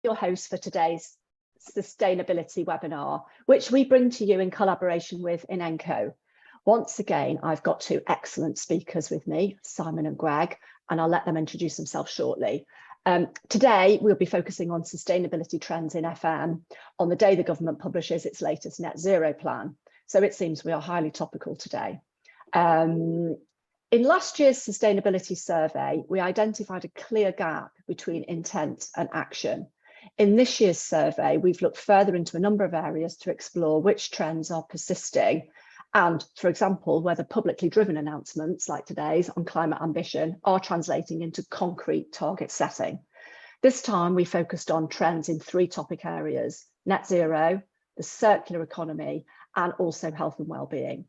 your host for today's sustainability webinar, which we bring to you in collaboration with Inenco. Once again, I've got two excellent speakers with me, Simon and Greg, and I'll let them introduce themselves shortly. Today, we'll be focusing on sustainability trends in FM on the day the government publishes its latest net zero plan. So it seems we are highly topical today. In last year's sustainability survey, we identified a clear gap between intent and action. In this year's survey, we've looked further into a number of areas to explore which trends are persisting and, for example, whether publicly driven announcements like today's on climate ambition are translating into concrete target setting. This time, we focused on trends in three topic areas: net zero, the circular economy, and also health and well-being.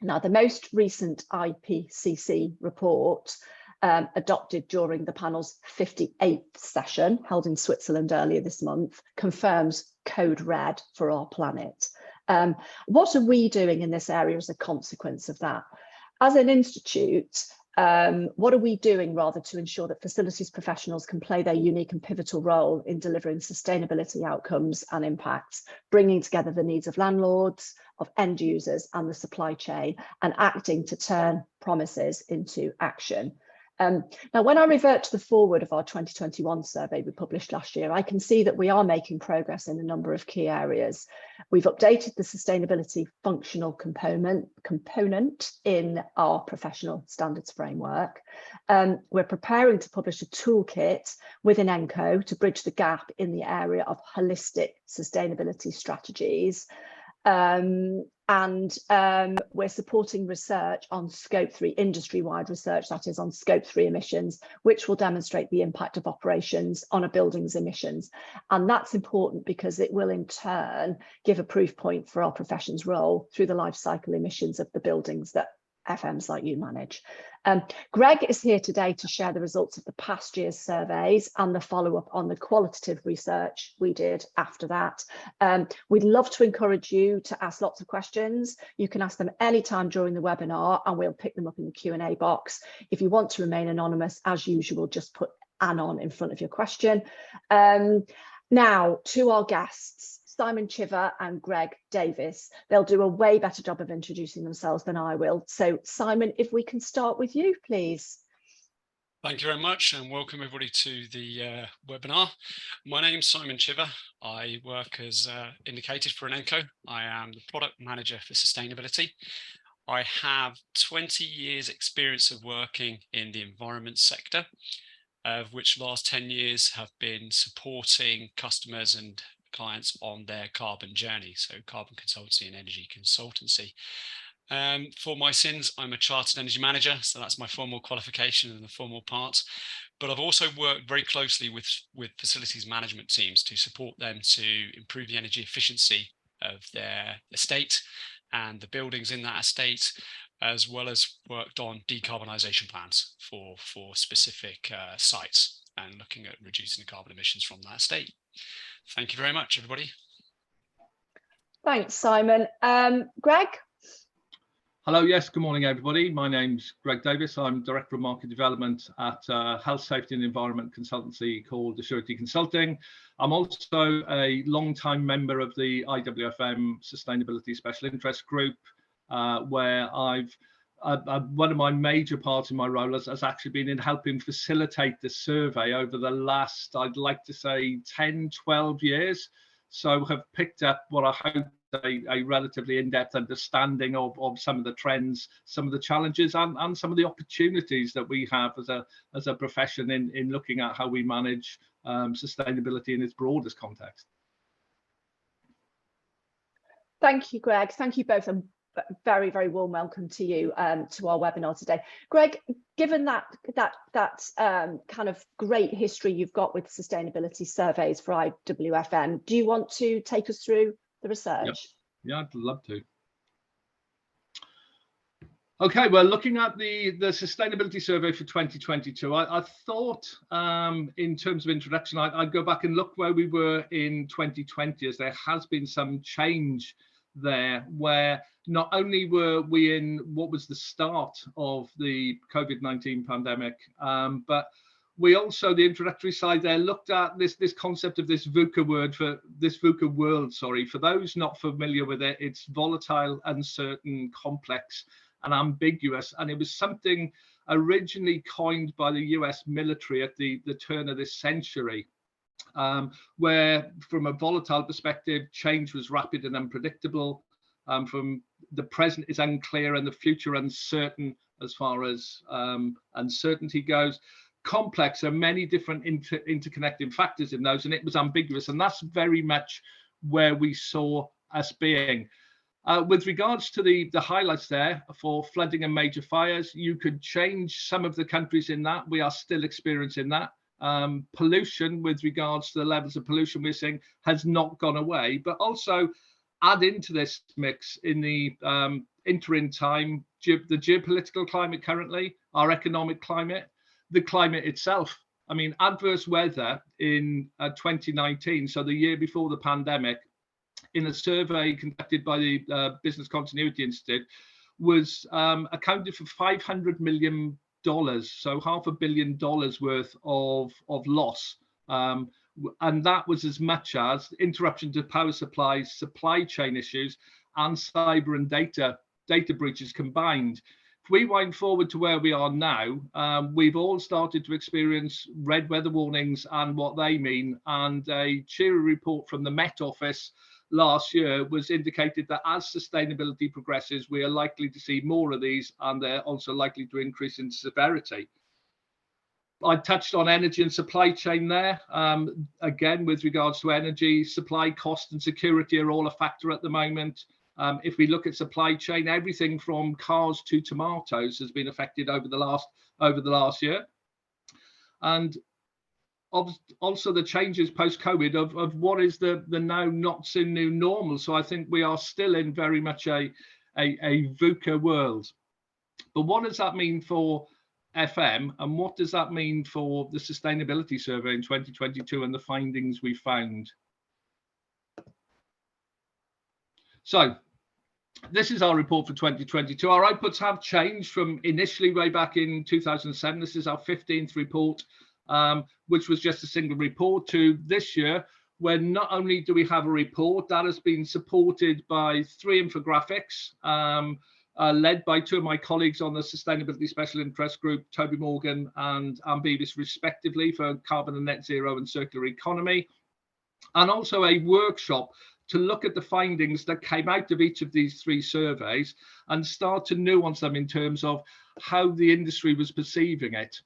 Now, the most recent IPCC report adopted during the panel's 58th session, held in Switzerland earlier this month, confirms code red for our planet. What are we doing in this area as a consequence of that? As an institute, what are we doing rather to ensure that facilities professionals can play their unique and pivotal role in delivering sustainability outcomes and impacts, bringing together the needs of landlords, of end users and the supply chain, and acting to turn promises into action? Now, when I revert to the forward of our 2021 survey we published last year, I can see that we are making progress in a number of key areas. We've updated the sustainability functional component in our professional standards framework. We're preparing to publish a toolkit with Inenco to bridge the gap in the area of holistic sustainability strategies. We're supporting research on Scope 3, industry-wide research, that is on Scope 3 emissions, which will demonstrate the impact of operations on a building's emissions. And that's important because it will in turn give a proof point for our profession's role through the life cycle emissions of the buildings that FMs like you manage. Greg is here today to share the results of the past year's surveys and the follow-up on the qualitative research we did after that. We'd love to encourage you to ask lots of questions. You can ask them anytime during the webinar and we'll pick them up in the Q&A box. If you want to remain anonymous, as usual, just put anon in front of your question. Now, to our guests, Simon Chiver and Greg Davis. They'll do a way better job of introducing themselves than I will. So Simon, if we can start with you, please. Thank you very much and welcome everybody to the webinar. My name's Simon Chiver. I work as indicated for Inenco. I am the product manager for sustainability. I have 20 years experience of working in the environment sector, of which the last 10 years have been supporting customers and clients on their carbon journey, so carbon consultancy and energy consultancy. For my sins, I'm a chartered energy manager, so that's my formal qualification and the formal part. But I've also worked very closely with facilities management teams to support them to improve the energy efficiency of their estate and the buildings in that estate, as well as worked on decarbonisation plans for specific sites and looking at reducing the carbon emissions from that estate. Thank you very much, everybody. Thanks, Simon. Greg? Hello, yes, good morning, everybody. My name's Greg Davis. I'm Director of Market Development at Health, Safety and Environment consultancy called Assurity Consulting. I'm also a long-time member of the IWFM Sustainability Special Interest Group, where one of my major parts in my role has actually been in helping facilitate the survey over the last, I'd like to say, 10, 12 years. So have picked up what I hope a relatively in-depth understanding of some of the trends, some of the challenges and some of the opportunities that we have as a profession in looking at how we manage sustainability in its broadest context. Thank you, Greg. Thank you both, and very, very warm welcome to you to our webinar today. Greg, given that kind of great history you've got with sustainability surveys for IWFM, do you want to take us through the research? Yeah, I'd love to. Okay, well, looking at the sustainability survey for 2022, I thought in terms of introduction, I'd go back and look where we were in 2020, as there has been some change there, where not only were we in what was the start of the COVID-19 pandemic, but We also, the introductory slide there, looked at this concept of this VUCA world. For those not familiar with it, it's volatile, uncertain, complex, and ambiguous. And it was something originally coined by the US military at the turn of this century, where from a volatile perspective, change was rapid and unpredictable. From the present is unclear and the future uncertain as far as uncertainty goes. Complex, are many different interconnecting factors in those, and it was ambiguous, and that's very much where we saw us being. With regards to the highlights there for flooding and major fires, you could change some of the countries in that. We are still experiencing that. Pollution, with regards to the levels of pollution we're seeing, has not gone away, but also add into this mix in the interim time, the geopolitical climate currently, our economic climate, the climate itself. I mean, adverse weather in 2019, so the year before the pandemic, in a survey conducted by the Business Continuity Institute, was accounted for $500 million, so $500 million worth of loss. And that was as much as interruption to power supplies, supply chain issues, and cyber and data breaches combined. If we wind forward to where we are now, we've all started to experience red weather warnings and what they mean. And a cheery report from the Met Office last year was indicated that as sustainability progresses, we are likely to see more of these, and they're also likely to increase in severity. I touched on energy and supply chain there. Again, with regards to energy, supply cost and security are all a factor at the moment. If we look at supply chain, everything from cars to tomatoes has been affected over the last year. And also the changes post-COVID of what is the now not so new normal. So I think we are still in very much a VUCA world. But what does that mean for FM, and what does that mean for the sustainability survey in 2022 and the findings we found? So this is our report for 2022. Our outputs have changed from initially way back in 2007. This is our 15th report, which was just a single report, to this year, where not only do we have a report that has been supported by 3 infographics, led by 2 of my colleagues on the Sustainability Special Interest Group, Toby Morgan and Anne Beavis, respectively, for carbon and net zero and circular economy, and also a workshop to look at the findings that came out of each of these 3 surveys and start to nuance them in terms of how the industry was perceiving it.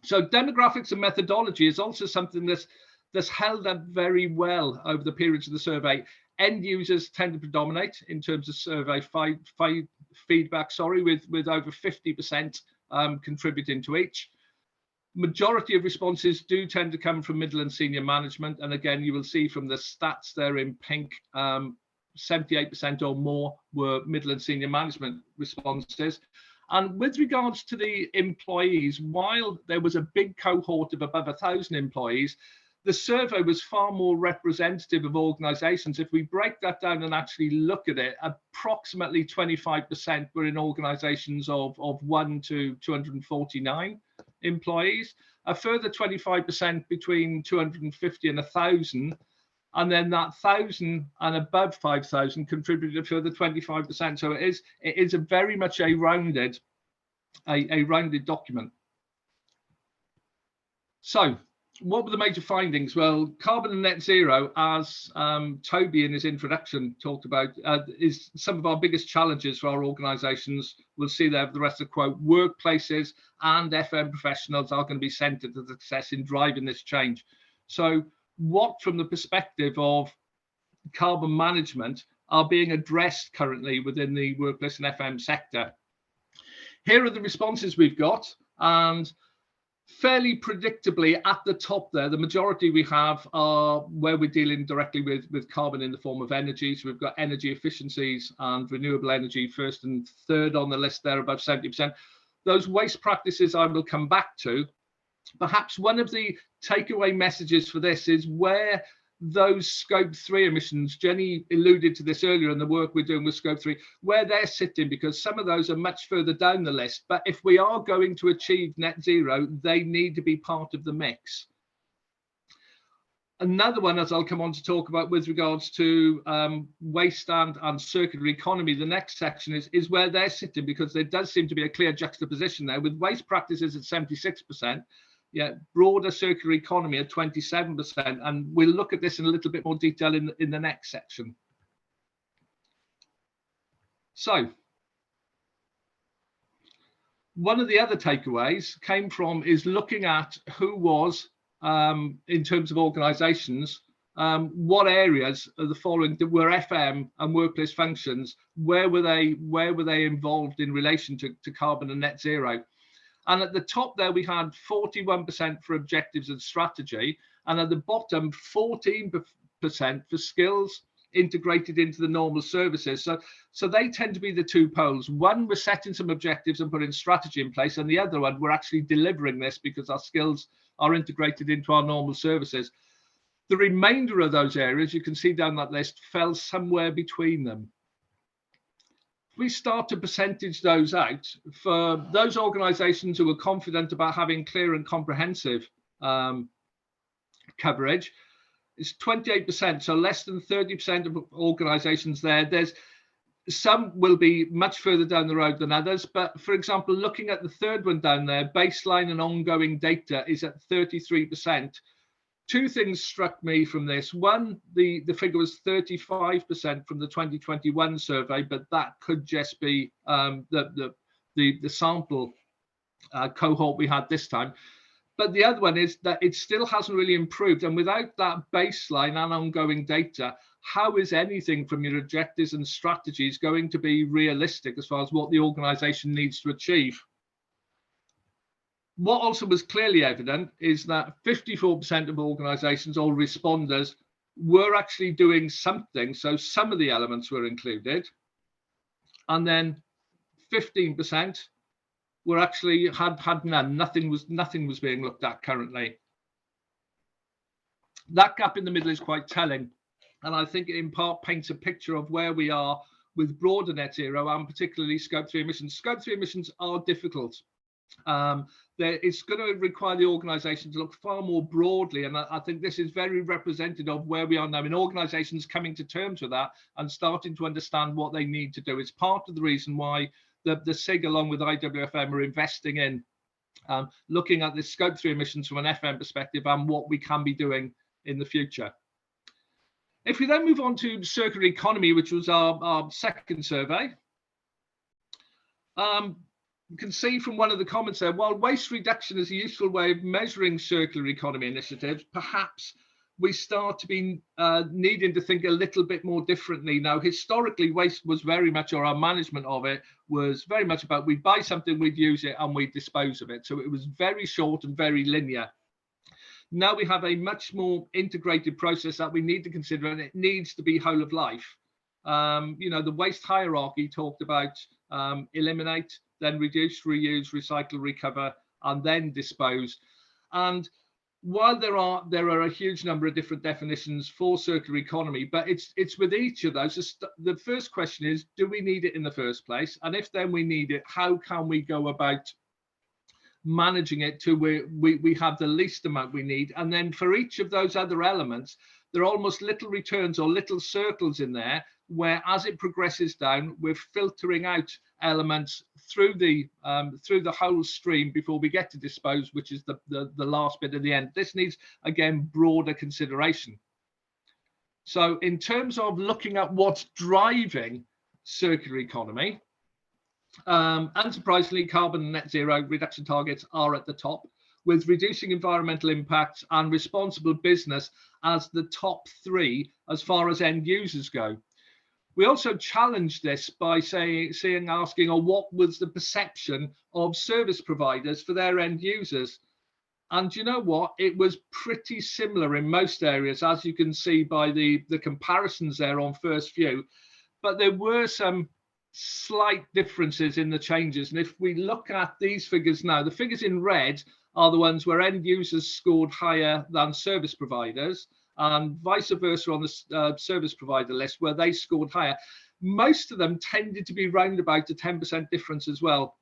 So demographics and methodology is also something that's held up very well over the periods of the survey. End users tend to predominate in terms of survey feedback, with over 50% contributing to each. Majority of responses do tend to come from middle and senior management. And again, you will see from the stats there in pink, 78% or more were middle and senior management responses. And with regards to the employees, while there was a big cohort of above 1,000 employees, the survey was far more representative of organisations. If we break that down and actually look at it, approximately 25% were in organisations of 1 to 249 employees, a further 25% between 250 and 1,000, and then that 1,000 and above 5,000 contributed a further 25%. So it is a very much a rounded document. So what were the major findings? Well, carbon and net zero, as Toby in his introduction talked about, is some of our biggest challenges for our organisations. We'll see there the rest of the quote. Workplaces and FM professionals are going to be centred to success in driving this change. So what, from the perspective of carbon management, are being addressed currently within the workplace and FM sector? Here are the responses we've got, and fairly predictably at the top there, the majority we have are where we're dealing directly with carbon in the form of energy. So we've got energy efficiencies and renewable energy first and third on the list there, above 70%. Those waste practices I will come back to. Perhaps one of the takeaway messages for this is where those scope 3 emissions, Jenny alluded to this earlier in the work we're doing with scope 3, where they're sitting, because some of those are much further down the list. But if we are going to achieve net zero, they need to be part of the mix. Another one, as I'll come on to talk about with regards to waste and circular economy, the next section is where they're sitting, because there does seem to be a clear juxtaposition there with waste practices at 76%. Yeah, broader circular economy at 27%, and we'll look at this in a little bit more detail in the next section. So, one of the other takeaways came from is looking at who was, in terms of organisations, what areas of the following that were FM and workplace functions, where were they involved in relation to carbon and net zero? And at the top there, we had 41% for objectives and strategy. And at the bottom, 14% for skills integrated into the normal services. So they tend to be the two poles. One, we're setting some objectives and putting strategy in place. And the other one, we're actually delivering this because our skills are integrated into our normal services. The remainder of those areas, you can see down that list, fell somewhere between them. We start to percentage those out for those organisations who are confident about having clear and comprehensive coverage. It's 28%, so less than 30% of organisations there. There's some will be much further down the road than others, but for example, looking at the third one down there, baseline and ongoing data is at 33%. Two things struck me from this. One, the figure was 35% from the 2021 survey, but that could just be the sample cohort we had this time. But the other one is that it still hasn't really improved. And without that baseline and ongoing data, how is anything from your objectives and strategies going to be realistic as far as what the organisation needs to achieve? What also was clearly evident is that 54% of organisations or responders were actually doing something. So some of the elements were included. And then 15% were actually had none. Nothing was being looked at currently. That gap in the middle is quite telling. And I think it in part paints a picture of where we are with broader net zero and particularly scope 3 emissions. Scope 3 emissions are difficult. It's going to require the organisation to look far more broadly, and I think this is very representative of where we are now in organisations coming to terms with that and starting to understand what they need to do. It's part of the reason why the SIG along with IWFM are investing in looking at the scope 3 emissions from an FM perspective and what we can be doing in the future. If we then move on to circular economy, which was our second survey, you can see from one of the comments there, while waste reduction is a useful way of measuring circular economy initiatives, perhaps we start to be needing to think a little bit more differently. Now, historically, waste was very much, or our management of it was very much about we'd buy something, we'd use it, and we'd dispose of it. So it was very short and very linear. Now we have a much more integrated process that we need to consider, and it needs to be whole of life. The waste hierarchy talked about eliminate, then reduce, reuse, recycle, recover, and then dispose. And while there are a huge number of different definitions for circular economy, but it's with each of those. The first question is, do we need it in the first place? And if then we need it, how can we go about managing it to where we have the least amount we need? And then for each of those other elements, there are almost little returns or little circles in there where, as it progresses down, we're filtering out elements through the whole stream before we get to dispose, which is the last bit at the end. This needs, again, broader consideration. So in terms of looking at what's driving circular economy, unsurprisingly, carbon and net zero reduction targets are at the top, with reducing environmental impacts and responsible business as the top three as far as end users go. We also challenged this by asking, what was the perception of service providers for their end users? And you know what? It was pretty similar in most areas, as you can see by the comparisons there on first view. But there were some slight differences in the changes. And if we look at these figures now, the figures in red are the ones where end users scored higher than service providers. and vice versa on the service provider list, where they scored higher. Most of them tended to be round about a 10% difference as well,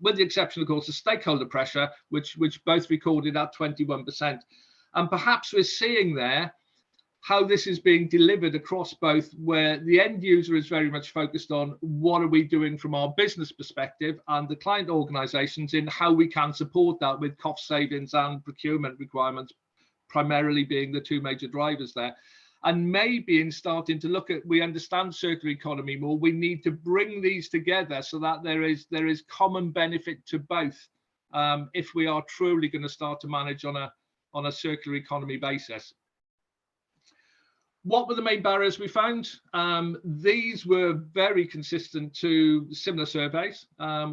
with the exception, of course, of stakeholder pressure, which both recorded at 21%. And perhaps we're seeing there how this is being delivered across both, where the end user is very much focused on what are we doing from our business perspective, and the client organizations in how we can support that with cost savings and procurement requirements, primarily being the two major drivers there. And maybe in starting to look at, we understand circular economy more, we need to bring these together so that there is common benefit to both, if we are truly going to start to manage on a circular economy basis. What were the main barriers we found? These were very consistent to similar surveys,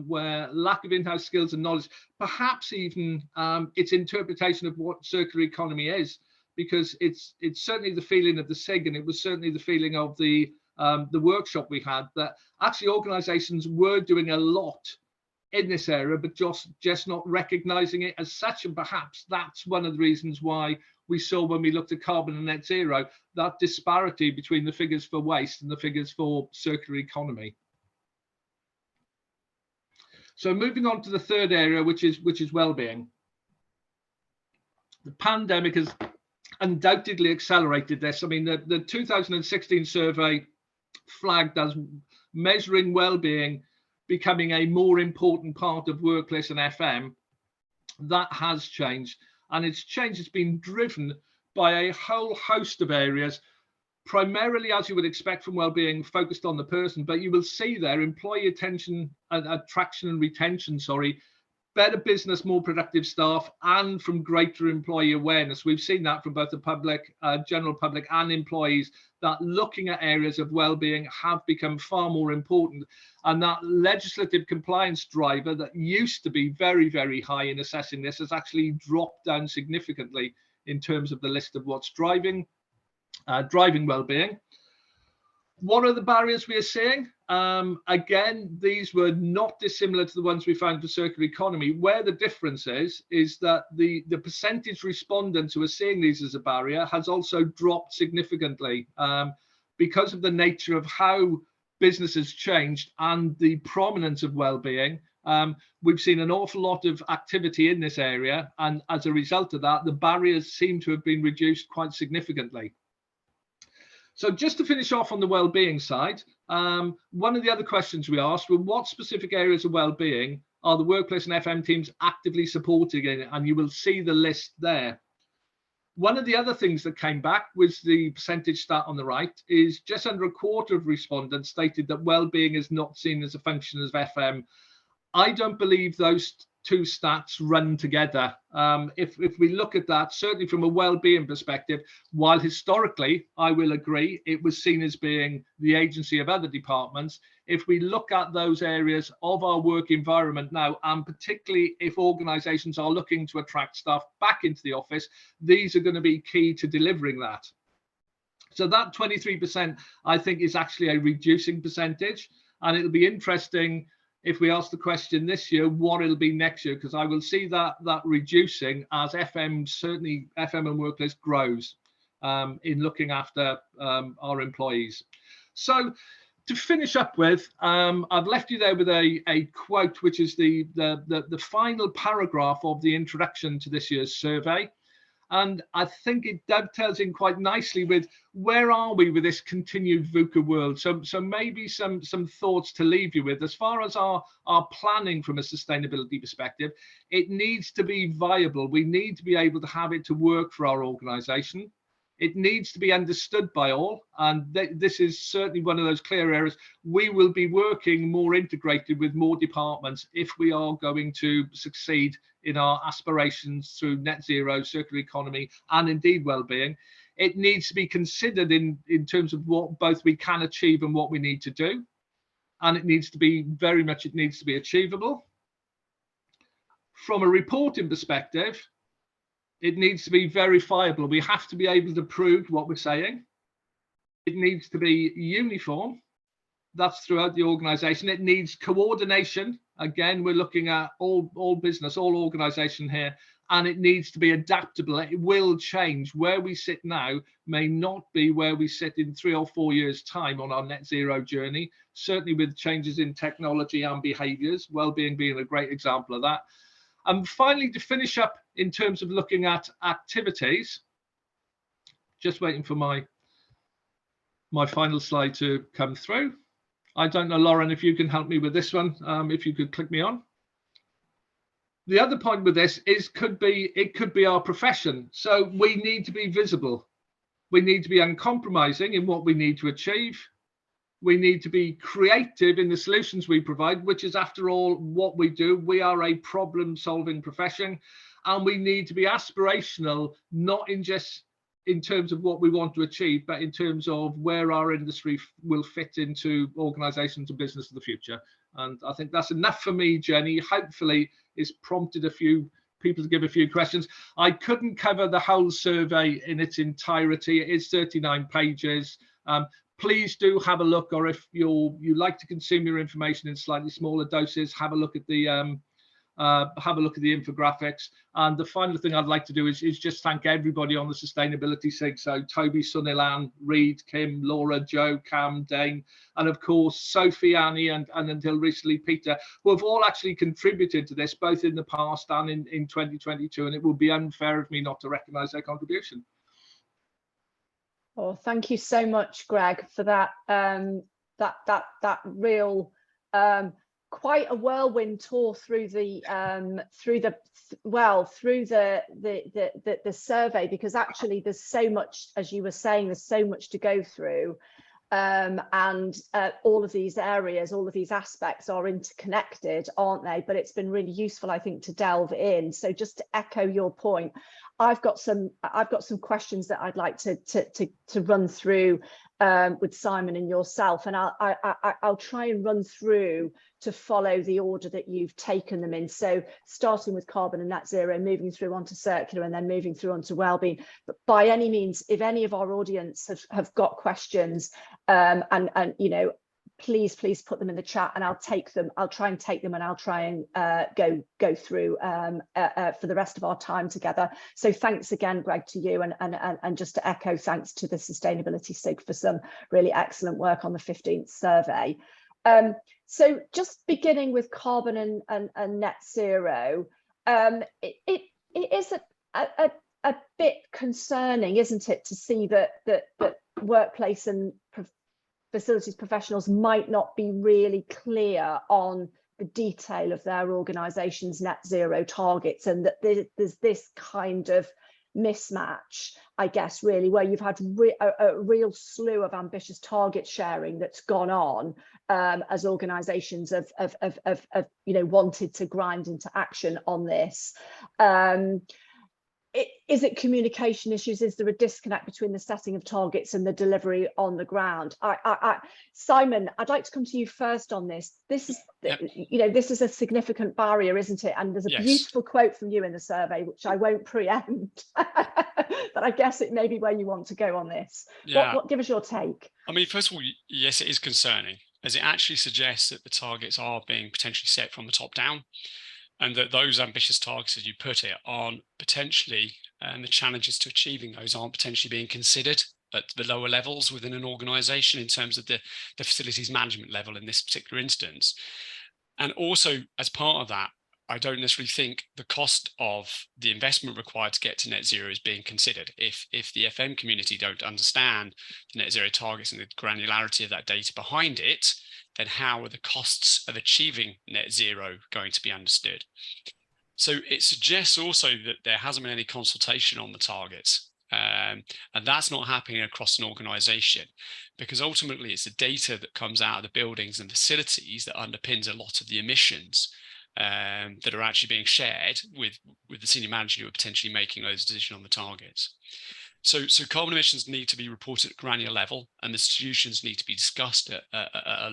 where lack of in-house skills and knowledge, perhaps even its interpretation of what circular economy is, because it's certainly the feeling of the SIG, and it was certainly the feeling of the workshop we had, that actually organizations were doing a lot in this area, but just not recognizing it as such. And perhaps that's one of the reasons why we saw, when we looked at carbon and net zero, that disparity between the figures for waste and the figures for circular economy. So moving on to the third area, which is well-being. The pandemic has undoubtedly accelerated this. I mean, the 2016 survey flagged as measuring well-being becoming a more important part of workplace and FM. That has changed, and it's been driven by a whole host of areas, primarily, as you would expect from well-being, focused on the person. But you will see there employee attention, attraction and retention, better business, more productive staff, and from greater employee awareness. We've seen that from both the public, general public and employees, that looking at areas of well-being have become far more important. And that legislative compliance driver that used to be very, very high in assessing this has actually dropped down significantly in terms of the list of what's driving well-being. What are the barriers we are seeing? Again, these were not dissimilar to the ones we found for circular economy. Where the difference is that the percentage respondents who are seeing these as a barrier has also dropped significantly, because of the nature of how business has changed and the prominence of well-being. We've seen an awful lot of activity in this area, and as a result of that, the barriers seem to have been reduced quite significantly. So just to finish off on the well-being side, one of the other questions we asked were, what specific areas of well-being are the workplace and FM teams actively supporting in it? And you will see the list there. One of the other things that came back was the percentage stat on the right, is just under a quarter of respondents stated that well-being is not seen as a function of FM. I don't believe those two stats run together. If we look at that, certainly from a well-being perspective, while historically, I will agree, it was seen as being the agency of other departments. If we look at those areas of our work environment now, and particularly if organizations are looking to attract staff back into the office, these are going to be key to delivering that. So that 23%, I think, is actually a reducing percentage, and it'll be interesting if we ask the question this year, what it'll be next year, because I will see that reducing as FM, certainly FM and workplace, grows in looking after our employees. So to finish up with, I've left you there with a quote, which is the final paragraph of the introduction to this year's survey. And I think it dovetails in quite nicely with where are we with this continued VUCA world. So maybe some thoughts to leave you with. As far as our planning from a sustainability perspective, it needs to be viable. We need to be able to have it to work for our organization. It needs to be understood by all. And this is certainly one of those clear areas. We will be working more integrated with more departments if we are going to succeed in our aspirations through net zero, circular economy, and indeed well-being. It needs to be considered in terms of what both we can achieve and what we need to do. And it needs to be it needs to be achievable. From a reporting perspective, it needs to be verifiable. We have to be able to prove what we're saying. It needs to be uniform. That's throughout the organization. It needs coordination. Again, we're looking at all business, all organization here, and it needs to be adaptable. It will change. Where we sit now may not be where we sit in 3 or 4 years' time on our net zero journey, certainly with changes in technology and behaviours, wellbeing being a great example of that. And finally, to finish up in terms of looking at activities, just waiting for my final slide to come through. I don't know, Lauren, if you can help me with this one, if you could click me on. The other point with this is it could be our profession. So we need to be visible. We need to be uncompromising in what we need to achieve. We need to be creative in the solutions we provide, which is, after all, what we do. We are a problem-solving profession, and we need to be aspirational, not just in terms of what we want to achieve, but in terms of where our industry will fit into organisations and business of the future. And I think that's enough for me, Jenny. Hopefully it's prompted a few people to give a few questions. I couldn't cover the whole survey in its entirety. It is 39 pages. Please do have a look, or if you like to consume your information in slightly smaller doses, have a look at the infographics. And the final thing I'd like to do is just thank everybody on the sustainability SIG. So Toby, Sunilan, Reid, Kim, Laura, Joe, Cam, Dane, and of course Sophie, Annie, and until recently Peter, who have all actually contributed to this, both in the past and in 2022. And it would be unfair of me not to recognise their contribution. Well, thank you so much, Greg, for that that real quite a whirlwind tour through the survey, because actually there's so much, as you were saying, there's so much to go through, and all of these areas, all of these aspects are interconnected, aren't they? But it's been really useful, I think, to delve in. So just to echo your point, I've got some questions that I'd like to run through with Simon and yourself, and I'll try and run through to follow the order that you've taken them in. So starting with carbon and net zero, moving through onto circular, and then moving through onto wellbeing. But by any means, if any of our audience have got questions, and you know, please put them in the chat, and I'll take them. I'll try and take them, and I'll try and go through for the rest of our time together. So thanks again, Greg, to you, and just to echo, thanks to the Sustainability SIG for some really excellent work on the 15th survey. So just beginning with carbon and net zero, it is a bit concerning, isn't it, to see that workplace and facilities professionals might not be really clear on the detail of their organisation's net zero targets, and that there's this kind of mismatch, I guess, really, where you've had a real slew of ambitious target sharing that's gone on as organisations have you know, wanted to grind into action on this. Is it communication issues? Is there a disconnect between the setting of targets and the delivery on the ground? Simon, I'd like to come to you first on this. This is, you know, this is a significant barrier, isn't it? And there's a beautiful quote from you in the survey, which I won't preempt, but I guess it may be where you want to go on this. What give us your take? I mean, first of all, yes, it is concerning, as it actually suggests that the targets are being potentially set from the top down, and that those ambitious targets, as you put it, aren't potentially, and the challenges to achieving those aren't potentially being considered at the lower levels within an organisation in terms of the facilities management level in this particular instance. And also, as part of that, I don't necessarily think the cost of the investment required to get to net zero is being considered. If the FM community don't understand the net zero targets and the granularity of that data behind it, then how are the costs of achieving net zero going to be understood? So it suggests also that there hasn't been any consultation on the targets. And that's not happening across an organisation, because ultimately it's the data that comes out of the buildings and facilities that underpins a lot of the emissions that are actually being shared with the senior manager who are potentially making those decisions on the targets. So carbon emissions need to be reported at granular level, and the solutions need to be discussed at a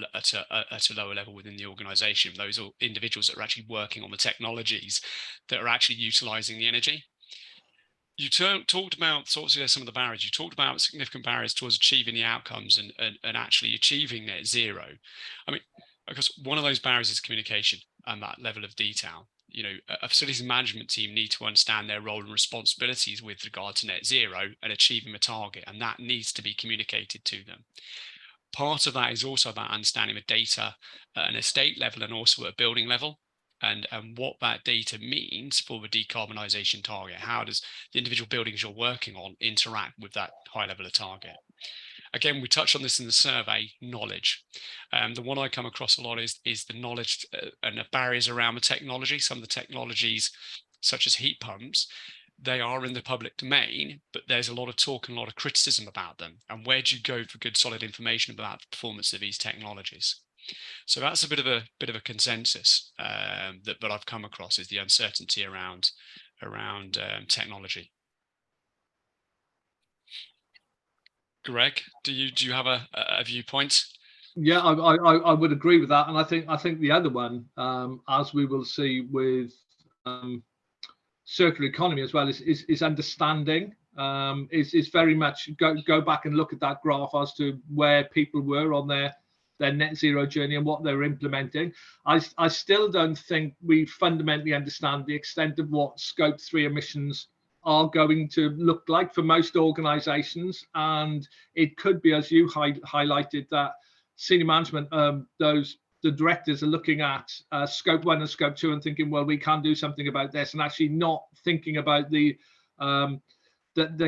lower level within the organisation. Those are individuals that are actually working on the technologies that are actually utilising the energy. You talked about sort of some of the barriers. You talked about significant barriers towards achieving the outcomes and actually achieving net zero. I mean, because one of those barriers is communication and that level of detail. a facilities management team need to understand their role and responsibilities with regard to net zero and achieving the target, and that needs to be communicated to them. Part of that is also about understanding the data at an estate level and also at a building level, and what that data means for the decarbonisation target. How does the individual buildings you're working on interact with that high level of target? Again, we touched on this in the survey, knowledge. The one I come across a lot is the knowledge and the barriers around the technology. Some of the technologies, such as heat pumps, they are in the public domain, but there's a lot of talk and a lot of criticism about them. And where do you go for good, solid information about the performance of these technologies? So that's a bit of a consensus that I've come across, is the uncertainty around technology. Greg, do you have a viewpoint? Yeah, I would agree with that, and I think the other one, as we will see with circular economy as well, is understanding. Is very much go back and look at that graph as to where people were on their net zero journey and what they're implementing. I still don't think we fundamentally understand the extent of what Scope 3 emissions are going to look like for most organizations, and it could be, as you highlighted, that senior management, the directors are looking at Scope 1 and Scope 2 and thinking, well, we can do something about this, and actually not thinking about the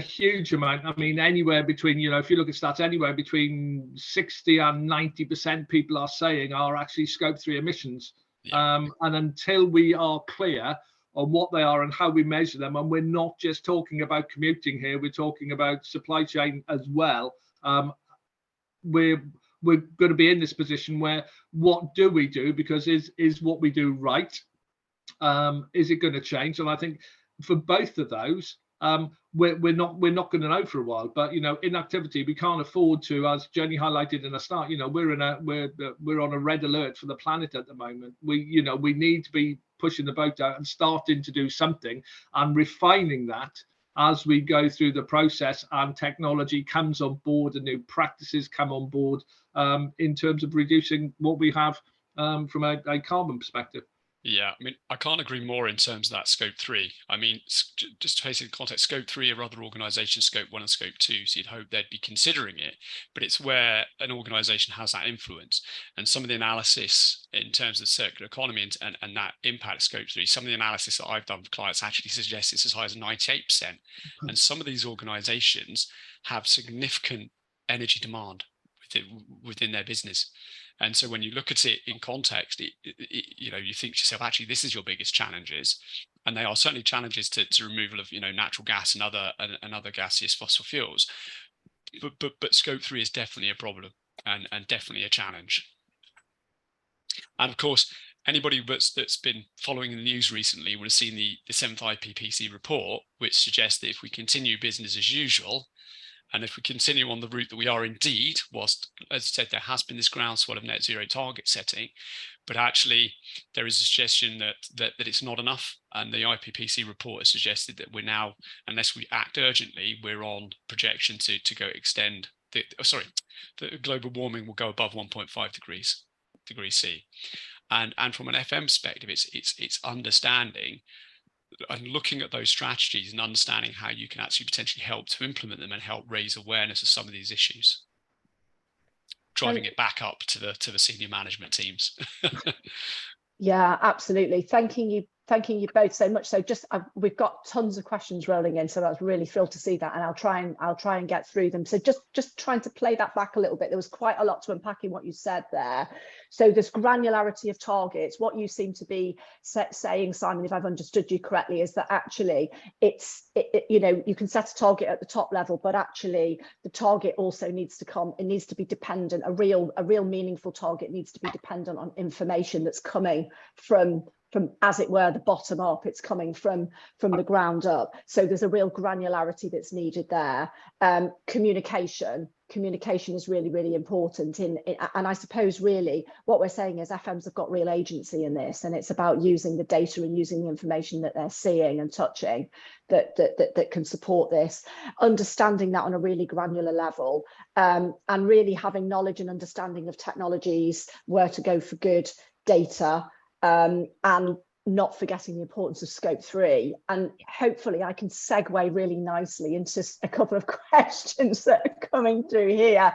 huge amount. I mean, anywhere between, if you look at stats, anywhere between 60 and 90% people are saying are actually Scope 3 emissions. Yeah. And until we are clear on what they are and how we measure them, and we're not just talking about commuting here, we're talking about supply chain as well, we're going to be in this position where, what do we do? Because is what we do right? Is it going to change? And I think for both of those, we're not going to know for a while. But inactivity, we can't afford to, as Jenny highlighted in the start. We're on a red alert for the planet at the moment. We need to be pushing the boat out and starting to do something and refining that as we go through the process and technology comes on board and new practices come on board, in terms of reducing what we have from a carbon perspective. Yeah, I mean, I can't agree more in terms of that Scope 3. I mean, just to place it in context, Scope 3 are other organisations, Scope 1 and Scope 2, so you'd hope they'd be considering it, but it's where an organisation has that influence. And some of the analysis in terms of circular economy and that impact of Scope 3, some of the analysis that I've done for clients actually suggests it's as high as 98%. And some of these organisations have significant energy demand within their business. And so when you look at it in context, you think to yourself, actually, this is your biggest challenges. And they are certainly challenges to removal of, natural gas and other gaseous fossil fuels. But Scope 3 is definitely a problem and definitely a challenge. And of course, anybody that's been following the news recently would have seen the 7th IPCC report, which suggests that if we continue business as usual, and if we continue on the route that we are indeed, whilst, as I said, there has been this groundswell of net zero target setting, but actually there is a suggestion that it's not enough. And the IPCC report has suggested that we're now, unless we act urgently, we're on projection to go extend the global warming will go above 1.5 degrees C. And from an FM perspective, it's understanding and looking at those strategies and understanding how you can actually potentially help to implement them and help raise awareness of some of these issues, driving it back up to the senior management teams. Yeah, absolutely. Thanking you both so much. So we've got tons of questions rolling in, so I was really thrilled to see that, and I'll try and get through them. So just trying to play that back a little bit. There was quite a lot to unpack in what you said there. So this granularity of targets, what you seem to be saying, Simon, if I've understood you correctly, is that actually you can set a target at the top level, but actually the target also needs to be dependent. A real meaningful target needs to be dependent on information that's coming from, as it were, the bottom up. It's coming from the ground up. So there's a real granularity that's needed there. Communication is really, really important. And I suppose really what we're saying is FMs have got real agency in this, and it's about using the data and using the information that they're seeing and touching that can support this, understanding that on a really granular level, and really having knowledge and understanding of technologies, where to go for good data, and not forgetting the importance of scope 3. And hopefully I can segue really nicely into a couple of questions that are coming through here.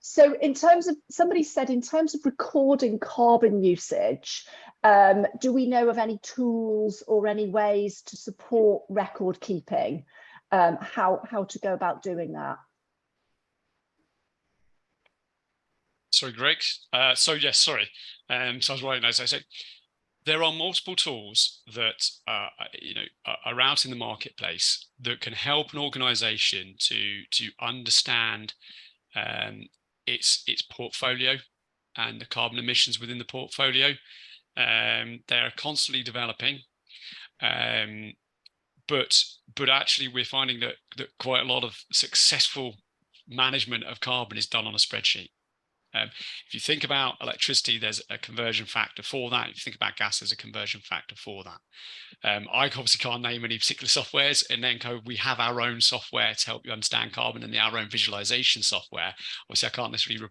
So in terms of, somebody said, in terms of recording carbon usage, do we know of any tools or any ways to support record keeping? How to go about doing that? Sorry, Greg. So yes, sorry. So I was writing as I said, there are multiple tools that are out in the marketplace that can help an organisation to understand its portfolio and the carbon emissions within the portfolio. They're constantly developing, but actually we're finding that quite a lot of successful management of carbon is done on a spreadsheet. If you think about electricity, there's a conversion factor for that. If you think about gas, there's a conversion factor for that. I obviously can't name any particular softwares. In Enco, we have our own software to help you understand carbon and our own visualization software. Obviously, I can't necessarily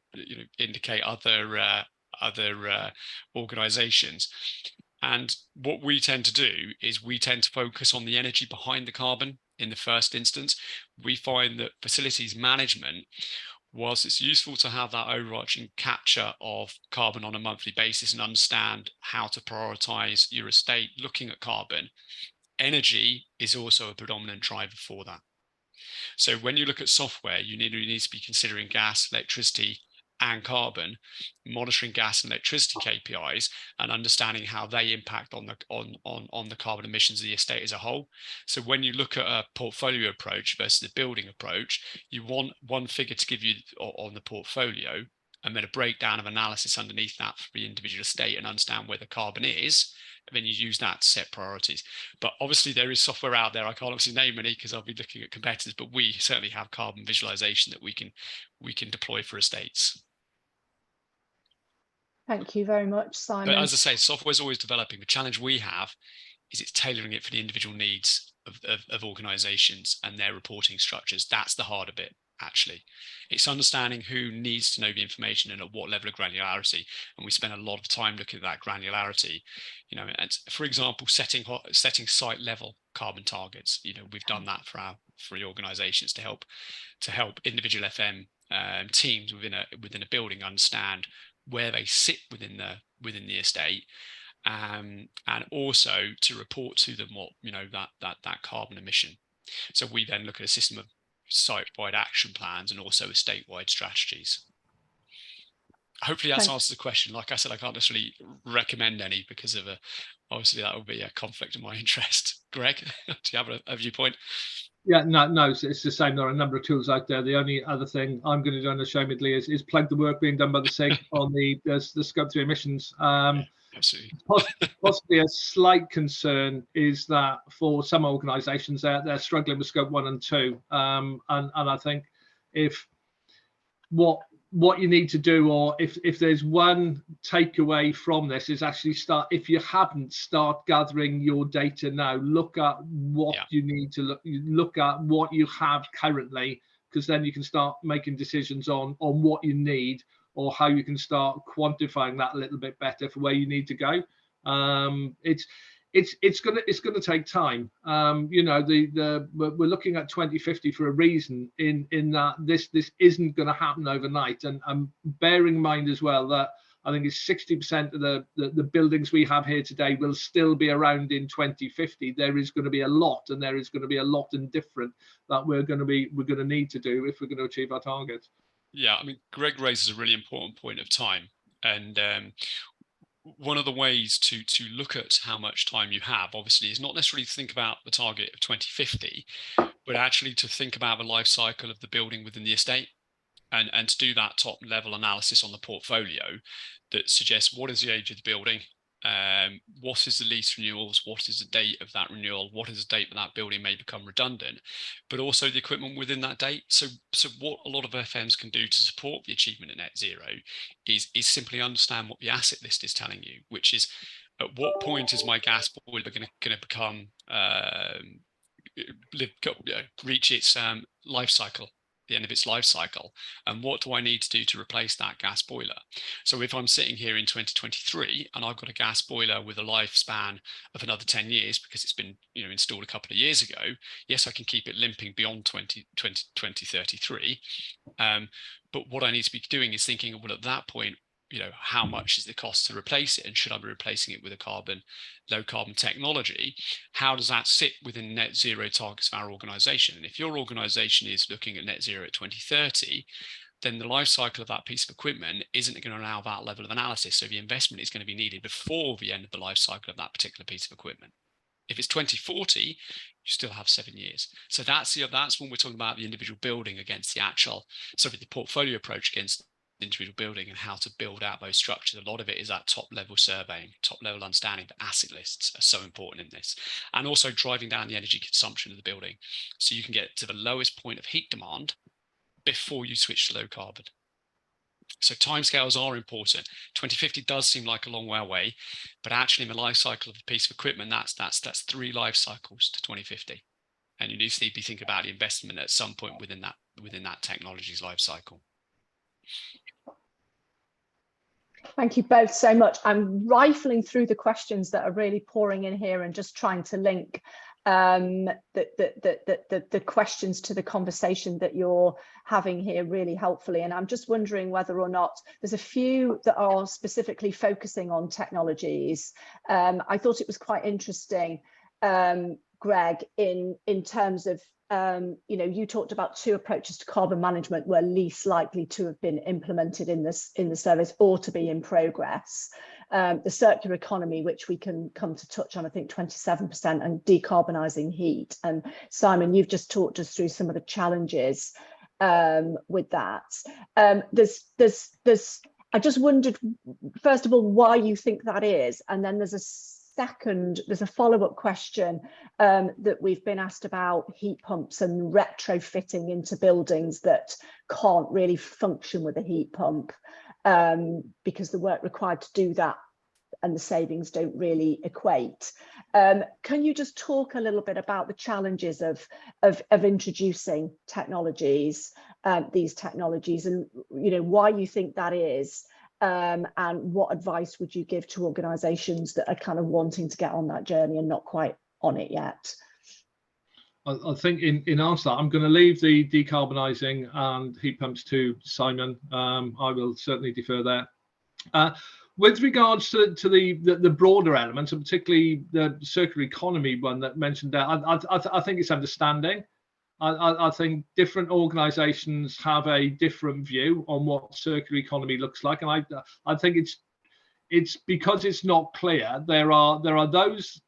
indicate other organizations. And what we tend to do is we tend to focus on the energy behind the carbon in the first instance. We find that facilities management, whilst it's useful to have that overarching capture of carbon on a monthly basis and understand how to prioritize your estate looking at carbon, energy is also a predominant driver for that. So when you look at software, you need to be considering gas, electricity, and carbon, monitoring gas and electricity KPIs, and understanding how they impact on the carbon emissions of the estate as a whole. So when you look at a portfolio approach versus a building approach, you want one figure to give you on the portfolio, and then a breakdown of analysis underneath that for the individual estate and understand where the carbon is. And then you use that to set priorities. But obviously there is software out there. I can't obviously name any because I'll be looking at competitors, but we certainly have carbon visualization that we can deploy for estates. Thank you very much, Simon. But as I say, software is always developing. The challenge we have is it's tailoring it for the individual needs of organizations and their reporting structures. That's the harder bit, actually. It's understanding who needs to know the information and at what level of granularity. And we spend a lot of time looking at that granularity, and for example, setting site level carbon targets. We've done that for the organizations to help individual FM teams within a building understand where they sit within the estate, and also to report to them what that carbon emission. So we then look at a system of site-wide action plans and also estate-wide strategies. Hopefully that's answered the question. Like I said, I can't necessarily recommend any because of obviously that would be a conflict of my interest. Greg, do you have a viewpoint? Yeah, no, it's the same. There are a number of tools out there. The only other thing I'm going to do unashamedly is plug the work being done by the SIG on the scope 3 emissions. Absolutely. Possibly a slight concern is that for some organisations they're struggling with scope 1 and 2, and I think if what you need to do, or if there's one takeaway from this, is actually if you haven't, start gathering your data now. Look at what you need to look at what you have currently, because then you can start making decisions on what you need or how you can start quantifying that a little bit better for where you need to go. It's gonna take time. We're looking at 2050 for a reason, in that this isn't going to happen overnight. And bearing in mind as well that I think it's 60% of the buildings we have here today will still be around in 2050. There is going to be a lot, and there is going to be a lot and different that we're going to need to do if we're going to achieve our targets. Yeah, I mean, Greg raises a really important point of time, and one of the ways to look at how much time you have, obviously, is not necessarily to think about the target of 2050, but actually to think about the life cycle of the building within the estate, and to do that top level analysis on the portfolio that suggests what is the age of the building, what is the lease renewals, what is the date of that renewal, what is the date that building may become redundant, but also the equipment within that date. So what a lot of FMs can do to support the achievement of net zero is simply understand what the asset list is telling you, which is at what point is my gas boiler going to become reach its life cycle the end of its life cycle, and what do I need to do to replace that gas boiler? So if I'm sitting here in 2023 and I've got a gas boiler with a lifespan of another 10 years because it's been installed a couple of years ago, yes, I can keep it limping beyond 2033. But what I need to be doing is thinking, well, at that point, how much is the cost to replace it, and should I be replacing it with a low carbon technology? How does that sit within net zero targets of our organization? And if your organization is looking at net zero at 2030, then the life cycle of that piece of equipment isn't going to allow that level of analysis. So the investment is going to be needed before the end of the life cycle of that particular piece of equipment. If it's 2040, you still have 7 years. So that's when we're talking about the individual building against the portfolio approach against individual building, and how to build out those structures. A lot of it is that top level surveying, top level understanding. The asset lists are so important in this, and also driving down the energy consumption of the building so you can get to the lowest point of heat demand before you switch to low carbon. So timescales are important. 2050 does seem like a long way away, but actually in the life cycle of a piece of equipment, that's 3 life cycles to 2050, and you need to be thinking about the investment at some point within that technology's life cycle. Thank you both so much. I'm rifling through the questions that are really pouring in here and just trying to link the questions to the conversation that you're having here really helpfully. And I'm just wondering whether or not there's a few that are specifically focusing on technologies. I thought it was quite interesting, Greg, in terms of you talked about 2 approaches to carbon management were least likely to have been implemented in the service or to be in progress. The circular economy, which we can come to touch on, I think 27%, and decarbonising heat. And Simon, you've just talked us through some of the challenges with that. I just wondered, first of all, why you think that is, and then there's a follow-up question that we've been asked about heat pumps and retrofitting into buildings that can't really function with a heat pump because the work required to do that and the savings don't really equate. Can you just talk a little bit about the challenges of introducing these technologies, and why you think that is? And what advice would you give to organisations that are kind of wanting to get on that journey and not quite on it yet? I think in answer, I'm going to leave the decarbonising and heat pumps to Simon. I will certainly defer there. With regards to the broader elements, and particularly the circular economy one that mentioned there, I think it's understanding. I think different organisations have a different view on what circular economy looks like, and I think it's because it's not clear. There are those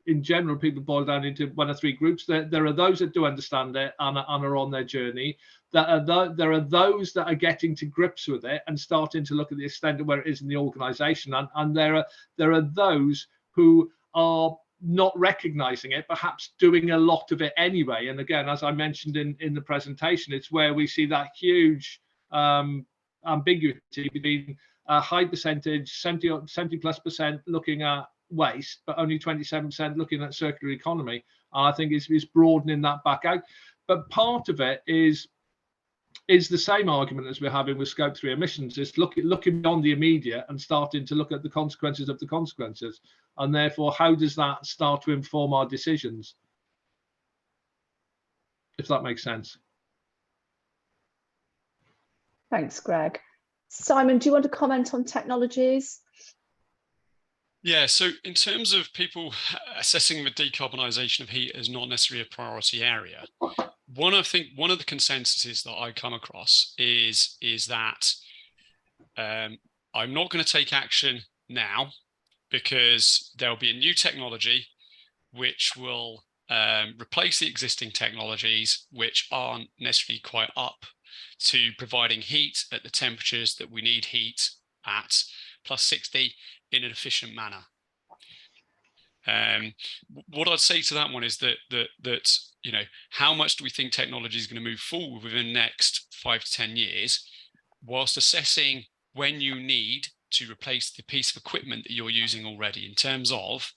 in general, people boil down into 1 or 3 groups. There are those that do understand it and are on their journey. There are those that are getting to grips with it and starting to look at the extent of where it is in the organisation, and there are those who are not recognizing it, perhaps doing a lot of it anyway. And again, as I mentioned in the presentation, it's where we see that huge ambiguity between a high percentage, 70+% looking at waste, but only 27% looking at circular economy. I think is broadening that back out. But part of it is the same argument as we're having with Scope 3 emissions, is looking beyond the immediate and starting to look at the consequences of the consequences. And therefore, how does that start to inform our decisions? If that makes sense. Thanks, Greg. Simon, do you want to comment on technologies? Yeah, so in terms of people assessing the decarbonisation of heat as not necessarily a priority area, one of the consensuses that I come across is that I'm not going to take action now because there'll be a new technology which will replace the existing technologies which aren't necessarily quite up to providing heat at the temperatures that we need heat at, plus 60, in an efficient manner. What I'd say to that one is that how much do we think technology is going to move forward within the next 5 to 10 years, whilst assessing when you need to replace the piece of equipment that you're using already, in terms of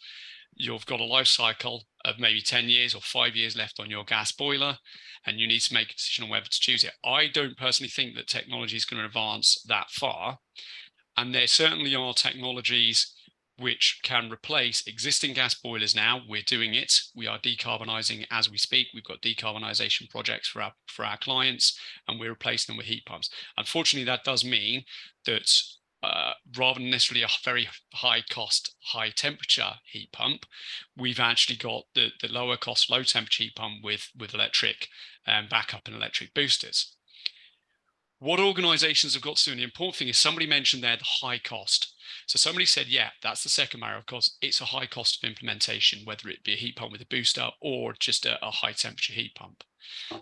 you've got a life cycle of maybe 10 years or 5 years left on your gas boiler, and you need to make a decision on whether to choose it. I don't personally think that technology is going to advance that far. And there certainly are technologies which can replace existing gas boilers now. We're doing it. We are decarbonising as we speak. We've got decarbonisation projects for our clients, and we're replacing them with heat pumps. Unfortunately, that does mean that rather than necessarily a very high cost, high temperature heat pump, we've actually got the lower cost, low temperature heat pump with electric backup and electric boosters. What organizations have got to do, and the important thing is somebody mentioned there the high cost. So somebody said, yeah, that's the second barrier. Of course, it's a high cost of implementation, whether it be a heat pump with a booster or just a high temperature heat pump.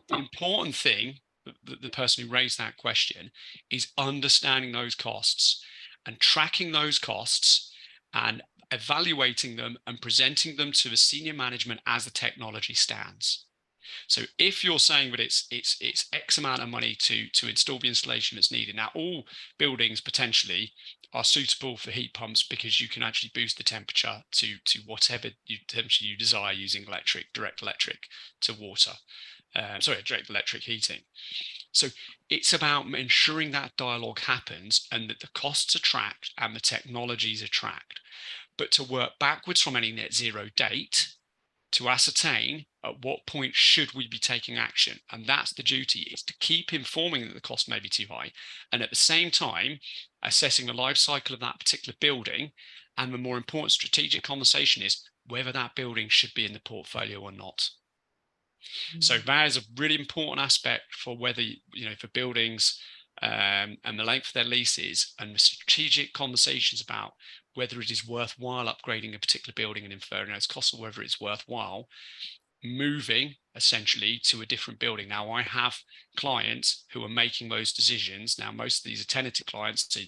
The important thing, the person who raised that question, is understanding those costs and tracking those costs and evaluating them and presenting them to the senior management as the technology stands. So if you're saying that it's X amount of money to install the installation that's needed, now all buildings potentially are suitable for heat pumps because you can actually boost the temperature to whatever temperature you desire using direct electric to water. Direct electric heating. So it's about ensuring that dialogue happens and that the costs are tracked and the technologies are tracked. But to work backwards from any net zero date, to ascertain at what point should we be taking action. And that's the duty, is to keep informing that the cost may be too high. And at the same time, assessing the life cycle of that particular building. And the more important strategic conversation is whether that building should be in the portfolio or not. So that is a really important aspect for whether, for buildings and the length of their leases, and the strategic conversations about whether it is worthwhile upgrading a particular building and inferring those costs, or whether it's worthwhile moving essentially to a different building. Now, I have clients who are making those decisions. Now, most of these are tenanted clients. So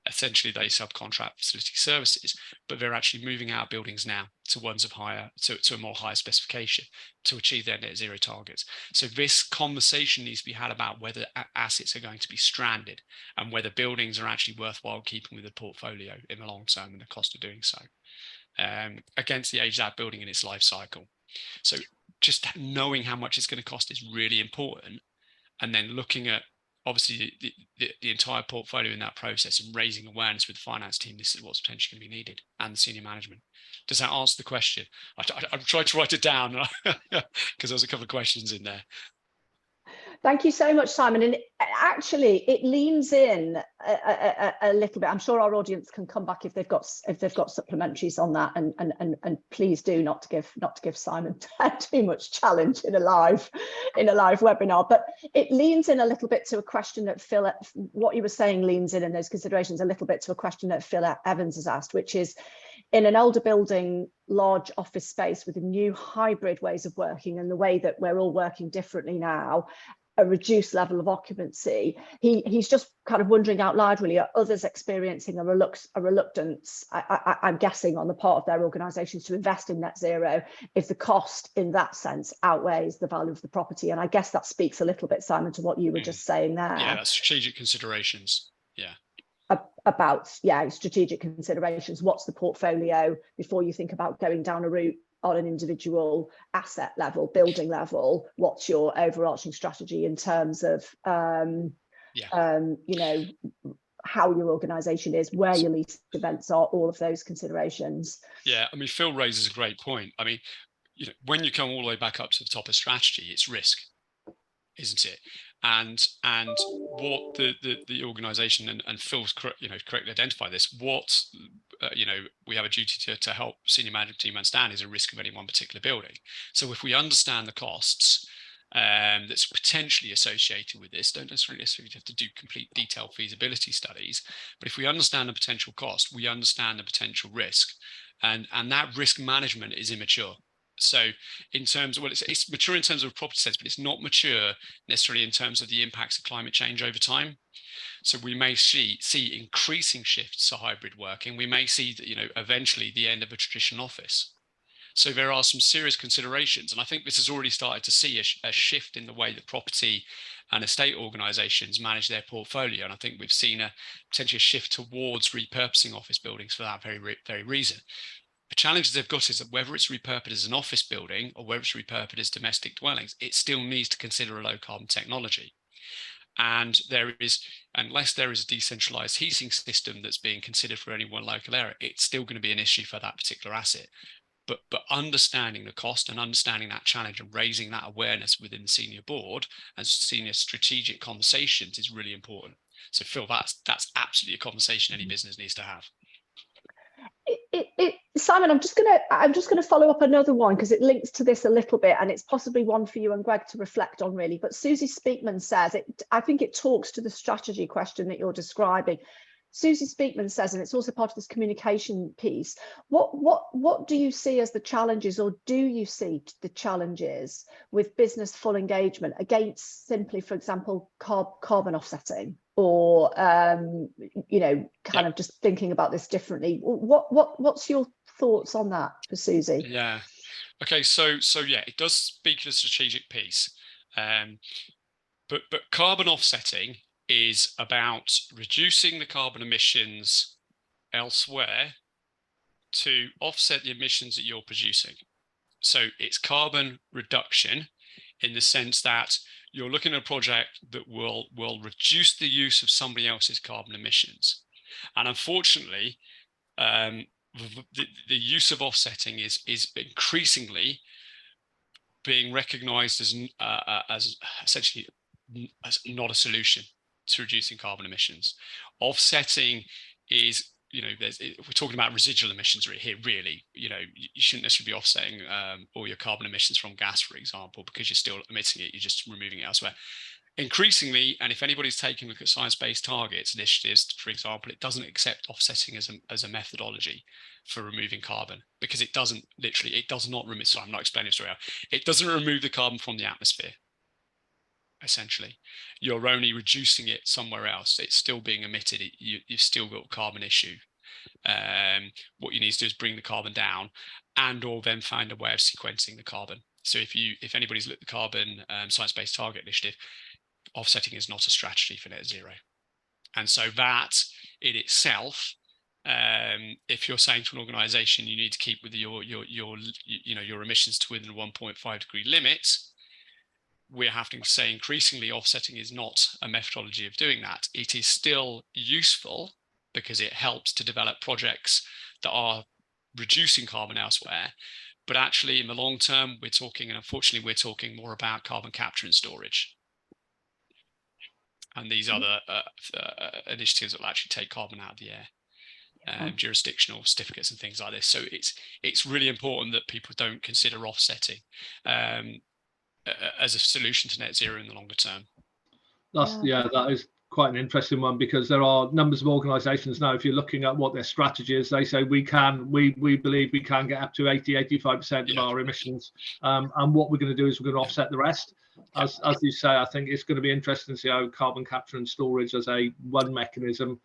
essentially they subcontract facility services, but they're actually moving out of buildings now to ones of to a more higher specification to achieve their net zero targets. So this conversation needs to be had about whether assets are going to be stranded and whether buildings are actually worthwhile keeping with the portfolio in the long term and the cost of doing so against the age of that building in its life cycle. So just knowing how much it's going to cost is really important, and then looking at obviously the entire portfolio in that process and raising awareness with the finance team. This is what's potentially going to be needed, and the senior management. Does that answer the question? I've tried to write it down because there's a couple of questions in there. Thank you so much, Simon. And actually, it leans in a little bit. I'm sure our audience can come back if they've got supplementaries on that. And please do not to give Simon too much challenge in a live webinar. But it leans in a little bit to a question that Phil, what you were saying leans in those considerations a little bit to a question that Phil Evans has asked, which is, in an older building, large office space with the new hybrid ways of working and the way that we're all working differently now, a reduced level of occupancy, he's just kind of wondering out loud, really, are others experiencing a reluctance, I'm guessing, on the part of their organisations to invest in net zero if the cost in that sense outweighs the value of the property? And I guess that speaks a little bit, Simon, to what you were just saying there. Yeah, that's strategic considerations. Yeah. About strategic considerations. What's the portfolio before you think about going down a route on an individual asset level, building level? What's your overarching strategy in terms of how your organisation is, where your lease events are, all of those considerations? Yeah, I mean, Phil raises a great point. I mean, when you come all the way back up to the top of strategy, it's risk, isn't it? And what the organisation and Phil's correctly identify this, what we have a duty to help senior management team understand is a risk of any one particular building. So if we understand the costs that's potentially associated with this, don't necessarily have to do complete detailed feasibility studies, but if we understand the potential cost, we understand the potential risk, and that risk management is immature. So in terms of, it's mature in terms of a property sense, but it's not mature necessarily in terms of the impacts of climate change over time. So we may see increasing shifts to hybrid working. We may see that, eventually the end of a traditional office. So there are some serious considerations. And I think this has already started to see a shift in the way that property and estate organisations manage their portfolio. And I think we've seen potentially a shift towards repurposing office buildings for that very reason. The challenge they've got is that whether it's repurposed as an office building or whether it's repurposed as domestic dwellings, it still needs to consider a low carbon technology. And unless there is a decentralized heating system that's being considered for any one local area, it's still going to be an issue for that particular asset. But understanding the cost and understanding that challenge and raising that awareness within the senior board and senior strategic conversations is really important. So Phil, that's absolutely a conversation any business needs to have. Simon, I'm just gonna follow up another one because it links to this a little bit, and it's possibly one for you and Greg to reflect on, really. But Susie Speakman says I think it talks to the strategy question that you're describing. Susie Speakman says, and it's also part of this communication piece, what do you see as the challenges, or do you see the challenges with business full engagement against simply, for example, carbon offsetting, or you know, kind of just thinking about this differently? What's your thoughts on that for Susie? Yeah. Okay. So yeah, it does speak to the strategic piece, but carbon offsetting is about reducing the carbon emissions elsewhere to offset the emissions that you're producing. So it's carbon reduction in the sense that you're looking at a project that will reduce the use of somebody else's carbon emissions. And unfortunately, the use of offsetting is increasingly being recognized as essentially as not a solution to reducing carbon emissions. Offsetting is, you know, we're talking about residual emissions here, really. You know, you shouldn't necessarily be offsetting all your carbon emissions from gas, for example, because you're still emitting it, you're just removing it elsewhere. Increasingly, and if anybody's taking a look at science-based targets initiatives, for example, it doesn't accept offsetting as a methodology for removing carbon, because it does not remove, so I'm not explaining this right. It doesn't remove the carbon from the atmosphere. Essentially, you're only reducing it somewhere else. It's still being emitted. You've still got a carbon issue. What you need to do is bring the carbon down, and or then find a way of sequencing the carbon. So if anybody's looked at the carbon science-based target initiative, offsetting is not a strategy for net zero. And so that in itself, if you're saying to an organization you need to keep with your emissions to within the 1.5 degree limit, we're having to say increasingly offsetting is not a methodology of doing that. It is still useful because it helps to develop projects that are reducing carbon elsewhere. But actually in the long term, we're talking more about carbon capture and storage. And these other initiatives that will actually take carbon out of the air, jurisdictional certificates and things like this. So it's really important that people don't consider offsetting as a solution to net zero in the longer term. That is quite an interesting one, because there are numbers of organisations now, if you're looking at what their strategy is, they say we believe we can get up to 80-85% of our emissions, and what we're going to do is we're going to offset the rest. As you say, I think it's going to be interesting to see how carbon capture and storage as one mechanism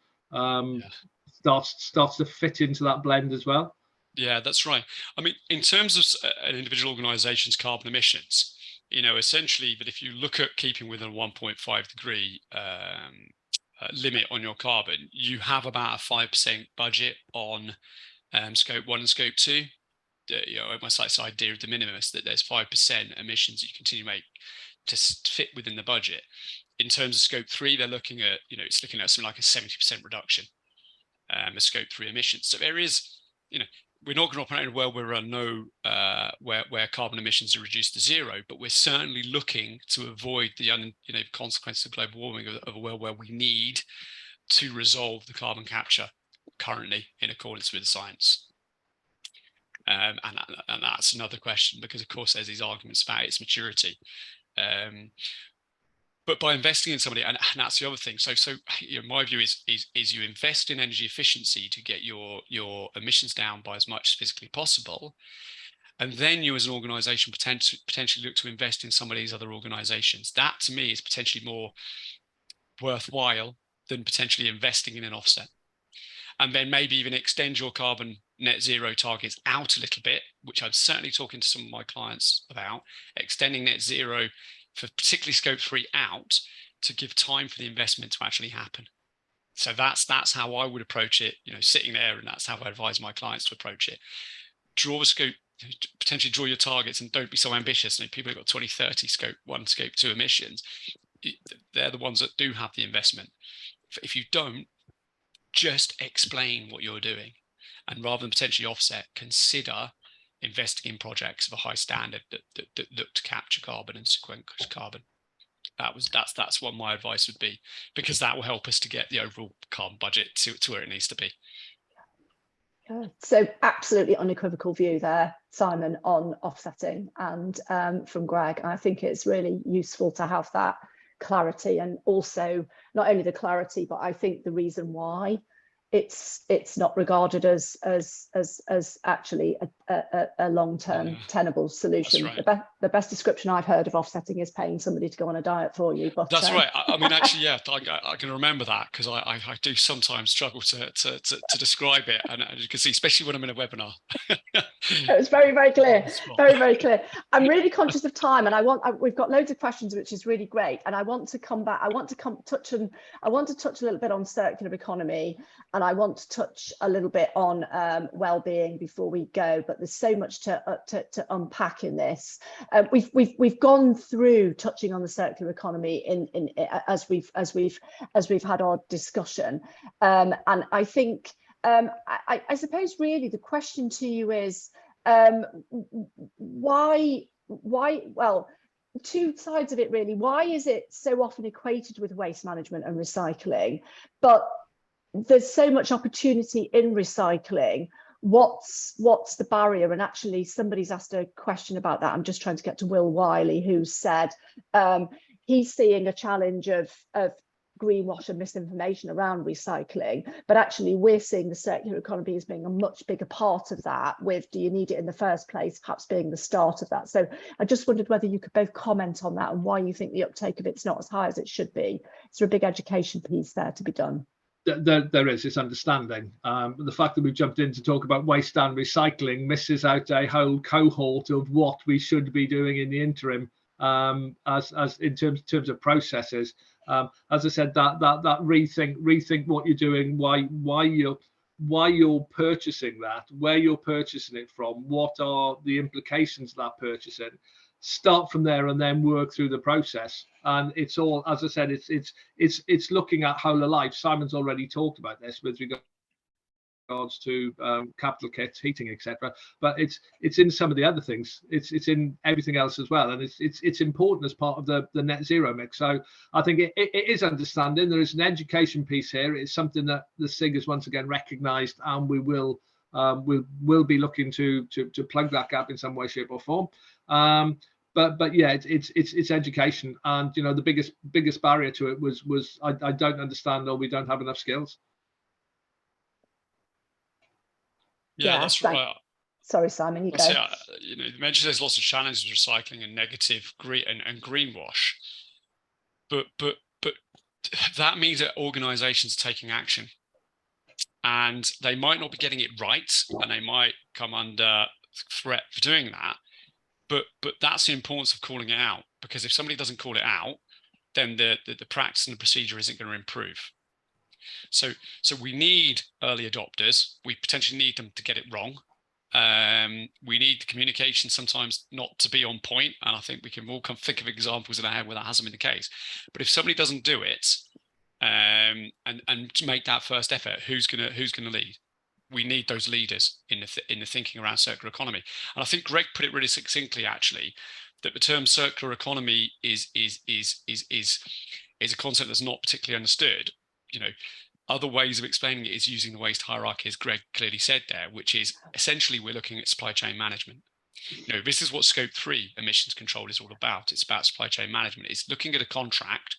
starts to fit into that blend as well. Yeah, that's right. I mean, in terms of an individual organisation's carbon emissions, you know, essentially, but if you look at keeping within a 1.5 degree limit on your carbon, you have about a 5% budget on scope 1 and scope 2. You know, almost like this idea of de minimis, that there's 5% emissions that you continue to make to fit within the budget. In terms of scope 3, they're looking at, you know, it's looking at something like a 70% reduction of scope 3 emissions. So there is, you know, we're not going to operate in a world where where carbon emissions are reduced to zero, but we're certainly looking to avoid the consequences of global warming of a world where we need to resolve the carbon capture currently in accordance with the science. And that's another question, because of course there's these arguments about its maturity. But by investing in somebody, and that's the other thing. So you know, my view is you invest in energy efficiency to get your emissions down by as much as physically possible, and then you as an organisation potentially look to invest in some of these other organisations. That to me is potentially more worthwhile than potentially investing in an offset. And then maybe even extend your carbon net zero targets out a little bit, which I'm certainly talking to some of my clients about, extending net zero for particularly scope 3 out to give time for the investment to actually happen. So that's how I would approach it, you know, sitting there, and that's how I advise my clients to approach it. draw a scope, potentially draw your targets, and don't be so ambitious. People who've got 2030 scope 1, scope 2 emissions, they're the ones that do have the investment. If you don't, just explain what you're doing, and rather than potentially offset, consider investing in projects of a high standard that look to capture carbon and sequester carbon. That's what my advice would be, because that will help us to get the overall carbon budget to where it needs to be. So absolutely unequivocal view there, Simon, on offsetting, and from Greg. I think it's really useful to have that clarity, and also not only the clarity, but I think the reason why it's not regarded as actually a long-term tenable solution. Right. The best description I've heard of offsetting is paying somebody to go on a diet for you. But that's right. I mean, actually, yeah, I can remember that, because I do sometimes struggle to describe it, and as you can see, especially when I'm in a webinar. It was very, very clear. Very clear. I'm really conscious of time, and we've got loads of questions, which is really great. And I want to come back. I want to touch a little bit on circular economy, and I want to touch a little bit on well-being before we go. But there's so much to unpack in this. We've gone through touching on the circular economy as we've had our discussion, and I think I suppose really the question to you is why? Well, two sides of it really. Why is it so often equated with waste management and recycling, but there's so much opportunity in recycling? What's the barrier? And actually somebody's asked a question about that. I'm just trying to get to Will Wiley, who said he's seeing a challenge of greenwash and misinformation around recycling, but actually we're seeing the circular economy as being a much bigger part of that, with do you need it in the first place perhaps being the start of that. So I just wondered whether you could both comment on that and why you think the uptake of it's not as high as it should be. Is there a big education piece there to be done? There is, it's understanding. The fact that we've jumped in to talk about waste and recycling misses out a whole cohort of what we should be doing in the interim, as in terms of processes. As I said, that rethink what you're doing, why you're purchasing that, where you're purchasing it from, what are the implications of that purchasing. Start from there and then work through the process. And it's all, as I said, it's looking at whole of life. Simon's already talked about this with regards to capital kits, heating, etc. But it's in some of the other things. It's in everything else as well, and it's important as part of the net zero mix. So I think it is understanding. There is an education piece here. It's something that the SIG has once again recognised, and we will be looking to plug that gap in some way, shape, or form. But yeah, it's education, and you know the biggest barrier to it was I don't understand, or we don't have enough skills. Yeah, that's right. Sorry, Simon, you go. You mentioned there's lots of challenges with recycling and negative and greenwash, but that means that organisations are taking action, and they might not be getting it right, and they might come under threat for doing that. But that's the importance of calling it out, because if somebody doesn't call it out, then the practice and the procedure isn't going to improve. So we need early adopters. We potentially need them to get it wrong. We need the communication sometimes not to be on point, and I think we can all think of examples in our head where that hasn't been the case. But if somebody doesn't do it and make that first effort, who's gonna lead? We need those leaders in the thinking around circular economy. And I think Greg put it really succinctly, actually, that the term circular economy is a concept that's not particularly understood. Other ways of explaining it is using the waste hierarchy, as Greg clearly said there, which is essentially we're looking at supply chain management. This is what Scope 3 emissions control is all about. It's about supply chain management. It's looking at a contract,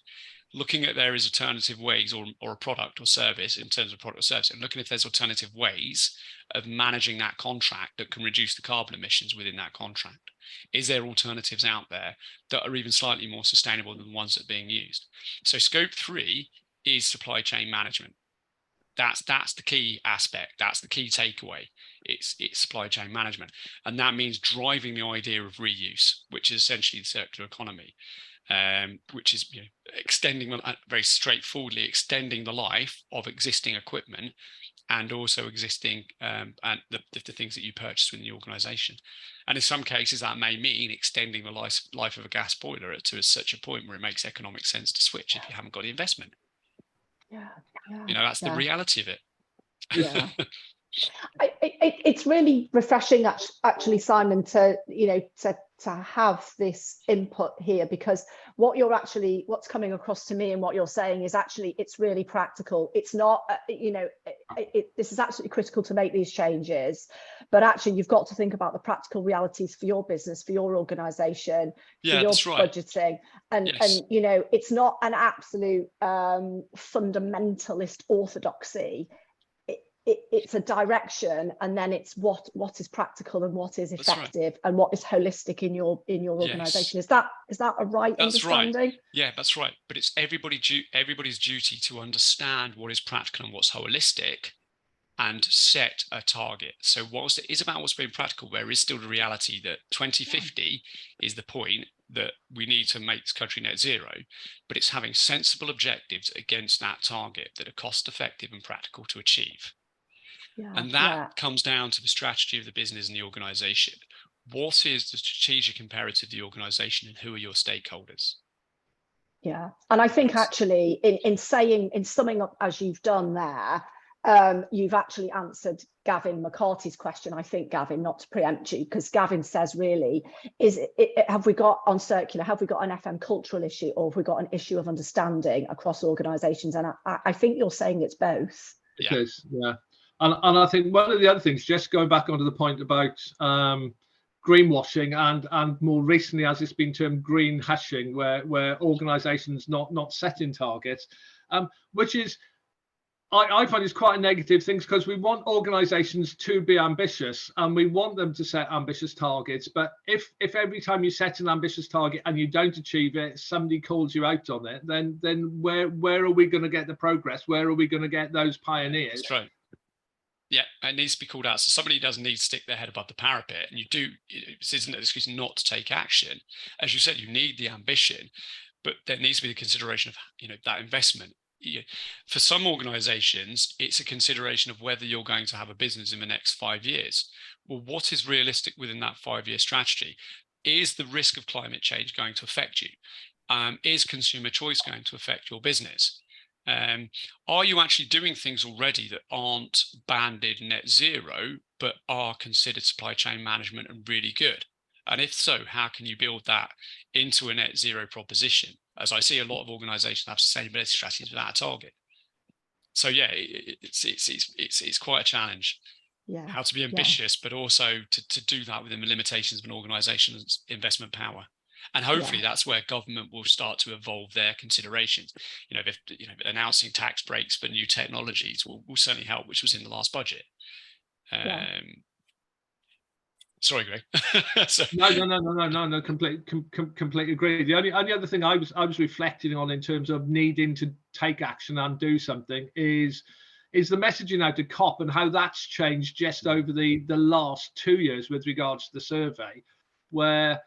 looking at there is alternative ways, or a product or service in terms of product or service, and looking if there's alternative ways of managing that contract that can reduce the carbon emissions within that contract. Is there alternatives out there that are even slightly more sustainable than the ones that are being used? So Scope 3 is supply chain management. That's the key aspect. That's the key takeaway. It's supply chain management, and that means driving the idea of reuse, which is essentially the circular economy, which is extending, very straightforwardly extending the life of existing equipment and also existing and the things that you purchase within the organisation. And in some cases, that may mean extending the life of a gas boiler to such a point where it makes economic sense to switch if you haven't got the investment. Yeah. That's the reality of it. Yeah. It's really refreshing, actually, Simon, to have this input here, because what's coming across to me and what you're saying is actually it's really practical. It's not, this is absolutely critical to make these changes, but actually you've got to think about the practical realities for your business, for your organisation, for your budgeting, and it's not an absolute fundamentalist orthodoxy. It's a direction, and then it's what is practical and what is effective and what is holistic in your organization. Is that a right understanding? Right. Yeah, that's right. But it's everybody's duty to understand what is practical and what's holistic, and set a target. So whilst it is about what's being practical, there is still the reality that 2050 is the point that we need to make this country net zero, but it's having sensible objectives against that target that are cost effective and practical to achieve. And that comes down to the strategy of the business and the organization. What is the strategic imperative of the organization, and who are your stakeholders? Yeah. And I think actually in summing up as you've done there, you've actually answered Gavin McCarthy's question. I think, Gavin, not to preempt you, because Gavin says, really, have we got an FM cultural issue, or have we got an issue of understanding across organizations? And I think you're saying it's both. It is, yeah. And I think one of the other things, just going back onto the point about greenwashing and more recently, as it's been termed, green hashing, where organisations not setting targets, which is, I find it's quite a negative thing, because we want organisations to be ambitious and we want them to set ambitious targets. But if every time you set an ambitious target and you don't achieve it, somebody calls you out on it, then where are we going to get the progress? Where are we going to get those pioneers? That's right. Yeah, it needs to be called out. So somebody does need to stick their head above the parapet, and this isn't an excuse not to take action. As you said, you need the ambition, but there needs to be the consideration of that investment. For some organizations, it's a consideration of whether you're going to have a business in the next 5 years. Well, what is realistic within that 5-year strategy? Is the risk of climate change going to affect you? Is consumer choice going to affect your business? Are you actually doing things already that aren't banded net zero, but are considered supply chain management and really good? And if so, how can you build that into a net zero proposition? As I see a lot of organizations have sustainability strategies without a target. So yeah, it's quite a challenge. Yeah. How to be ambitious, but also to do that within the limitations of an organization's investment power. And hopefully that's where government will start to evolve their considerations. Announcing tax breaks for new technologies will certainly help, which was in the last budget. Sorry, Greg. No, completely agree. The only other thing I was reflecting on in terms of needing to take action and do something is the messaging out to COP and how that's changed just over the last 2 years with regards to the survey, where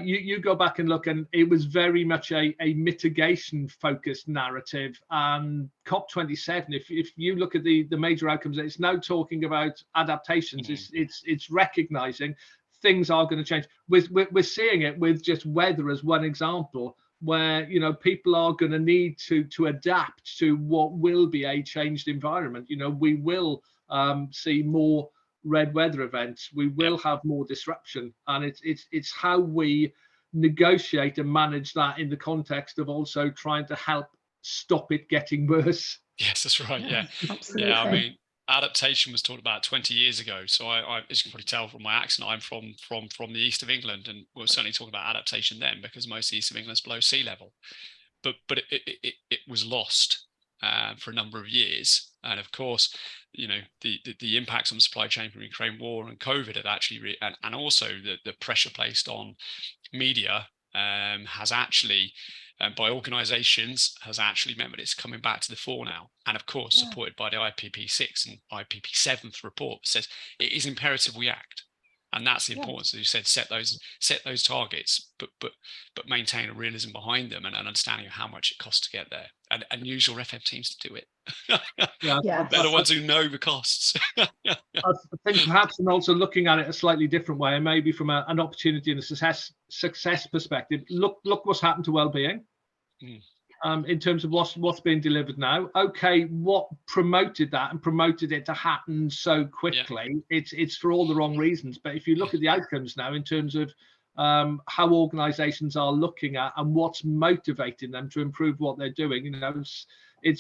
you go back and look, and it was very much a mitigation focused narrative. And COP27, if you look at the major outcomes, it's now talking about adaptations. It's recognizing things are going to change. We're seeing it with just weather as one example, where people are going to need to adapt to what will be a changed environment. We will see more red weather events, we will have more disruption, and it's how we negotiate and manage that in the context of also trying to help stop it getting worse. Yes, that's right. Yeah, absolutely. I mean, adaptation was talked about 20 years ago. So I as you can probably tell from my accent, I'm from the east of England, and we're certainly talking about adaptation then, because most of the east of England's below sea level. But it was lost for a number of years. And of course, the impacts on the supply chain from the Ukraine war and COVID had actually, and also the pressure placed on media has actually, by organisations, has actually meant that it's coming back to the fore now. And of course, supported by the IPP6 and IPP7th report that says it is imperative we act. And that's the importance, as you said, set those targets, but maintain a realism behind them and an understanding of how much it costs to get there, and use your FM teams to do it. They're the ones who know the costs. I think perhaps, and also looking at it a slightly different way, and maybe from an opportunity and a success perspective, look what's happened to wellbeing. In terms of what's being delivered now. Okay, what promoted that and promoted it to happen so quickly? It's for all the wrong reasons. But if you look at the outcomes now in terms of how organisations are looking at and what's motivating them to improve what they're doing,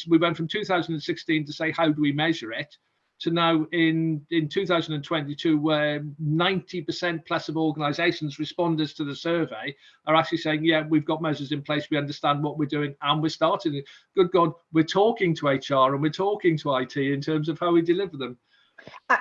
we went from 2016 to say how do we measure it, to now in 2022, where 90% plus of organisations, responders to the survey, are actually saying, yeah, we've got measures in place, we understand what we're doing, and we're starting it. Good God, we're talking to HR and we're talking to IT in terms of how we deliver them. I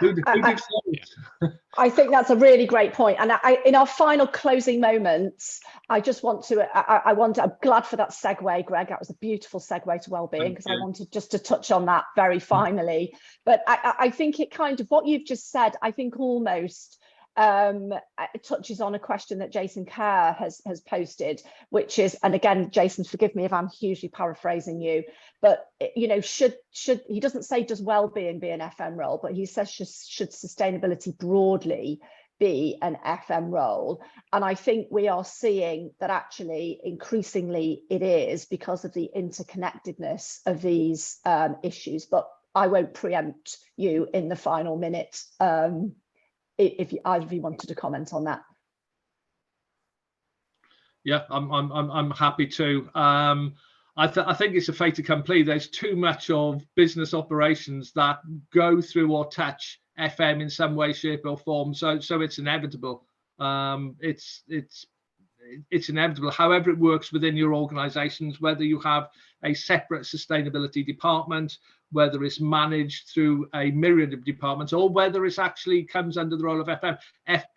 think that's a really great point. And in our final closing moments, I just want to, I'm glad for that segue, Greg. That was a beautiful segue to wellbeing, because I wanted just to touch on that very finally. But I think it kind of, what you've just said, I think almost it touches on a question that Jason Kerr has posted, which is, and again, Jason, forgive me if I'm hugely paraphrasing you, but should he doesn't say does well-being be an FM role, but he says should sustainability broadly be an FM role. And I think we are seeing that actually increasingly it is, because of the interconnectedness of these issues. But I won't preempt you in the final minute if either of you wanted to comment on that. Yeah, I'm happy to. I think it's a fait accompli. There's too much of business operations that go through or touch FM in some way, shape, or form. So it's inevitable. It's inevitable. However it works within your organisations, whether you have a separate sustainability department, whether it's managed through a myriad of departments, or whether it actually comes under the role of FM.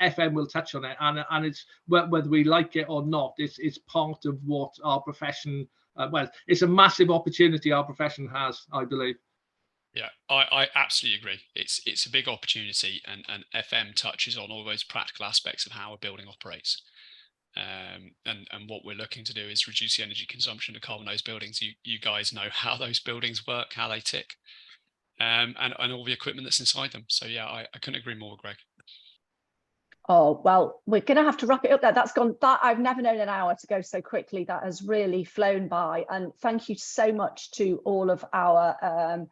FM will touch on it, and it's whether we like it or not. It's part of what our profession. Well, it's a massive opportunity our profession has, I believe. Yeah, I absolutely agree. It's a big opportunity, and FM touches on all those practical aspects of how a building operates. And what we're looking to do is reduce the energy consumption of carbon-nosed buildings. You guys know how those buildings work, how they tick, and all the equipment that's inside them. So yeah, I couldn't agree more, Greg. Oh, well, we're going to have to wrap it up there. That I've never known an hour to go so quickly. That has really flown by. And thank you so much to all of our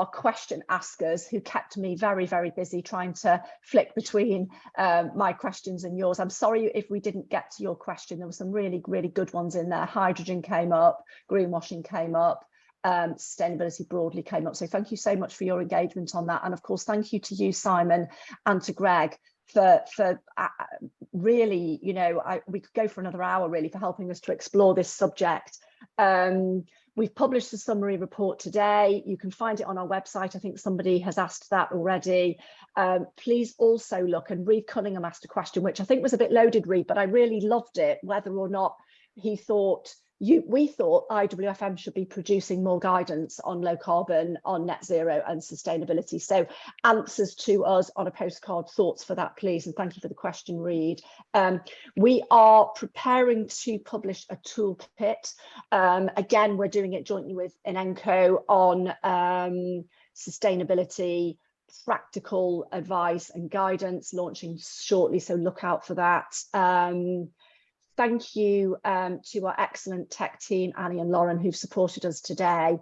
question askers who kept me very, very busy trying to flick between my questions and yours. I'm sorry if we didn't get to your question. There were some really, really good ones in there. Hydrogen came up, greenwashing came up, sustainability broadly came up. So thank you so much for your engagement on that. And of course, thank you to you, Simon, and to Greg for really, we could go for another hour really for helping us to explore this subject. We've published a summary report today. You can find it on our website. I think somebody has asked that already. Please also look, and Reed Cunningham asked a question, which I think was a bit loaded, Reed, but I really loved it, whether or not we thought IWFM should be producing more guidance on low carbon, on net zero and sustainability. So answers to us on a postcard, thoughts for that, please. And thank you for the question, Reed. We are preparing to publish a toolkit. Again, we're doing it jointly with Enenco on sustainability, practical advice and guidance, launching shortly, so look out for that. Thank you to our excellent tech team, Annie and Lauren, who've supported us today.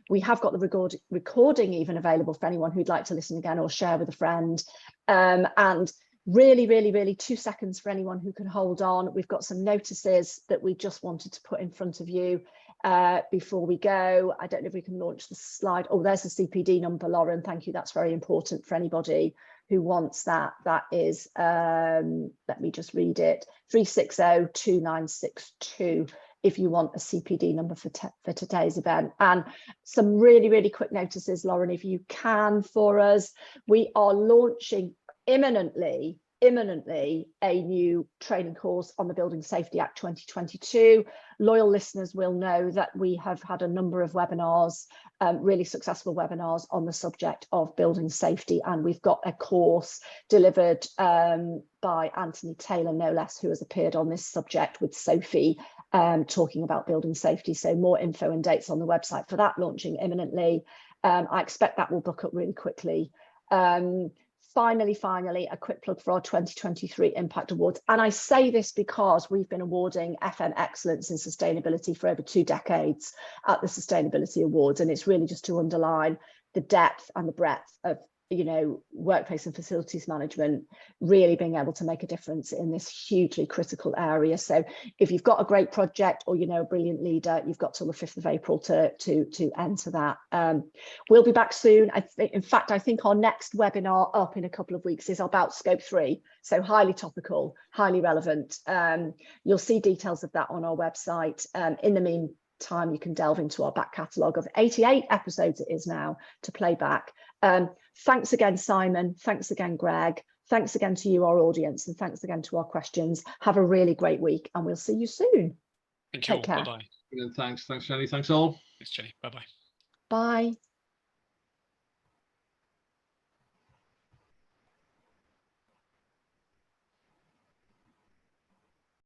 We have got the recording even available for anyone who'd like to listen again or share with a friend. And really, really, really 2 seconds for anyone who can hold on. We've got some notices that we just wanted to put in front of you before we go. I don't know if we can launch the slide. Oh, there's the CPD number, Lauren. Thank you. That's very important for anybody who wants that. That is, let me just read it, 3602962 if you want a CPD number for today's event. And some really, really quick notices, Lauren, if you can, for us. We are launching imminently imminently a new training course on the Building Safety Act 2022. Loyal listeners will know that we have had a number of webinars, really successful webinars on the subject of building safety, and we've got a course delivered by Anthony Taylor, no less, who has appeared on this subject with Sophie, talking about building safety. So more info and dates on the website for that, launching imminently. I expect that will book up really quickly. Finally, a quick plug for our 2023 Impact Awards. And I say this because we've been awarding FM Excellence in Sustainability for over 2 decades at the Sustainability Awards. And it's really just to underline the depth and the breadth of, you know, workplace and facilities management really being able to make a difference in this hugely critical area. So if you've got a great project or, you know, a brilliant leader, you've got till the 5th of April to enter that. We'll be back soon. In fact, I think our next webinar up in a couple of weeks is about Scope 3. So highly topical, highly relevant. You'll see details of that on our website. In the meantime, you can delve into our back catalogue of 88 episodes it is now to play back. Thanks again, Simon. Thanks again, Greg. Thanks again to you, our audience, and thanks again to our questions. Have a really great week, and we'll see you soon. Thank you. Take care. Bye-bye. Thanks, Jenny. Thanks all. Thanks, Jenny. Bye-bye. Bye.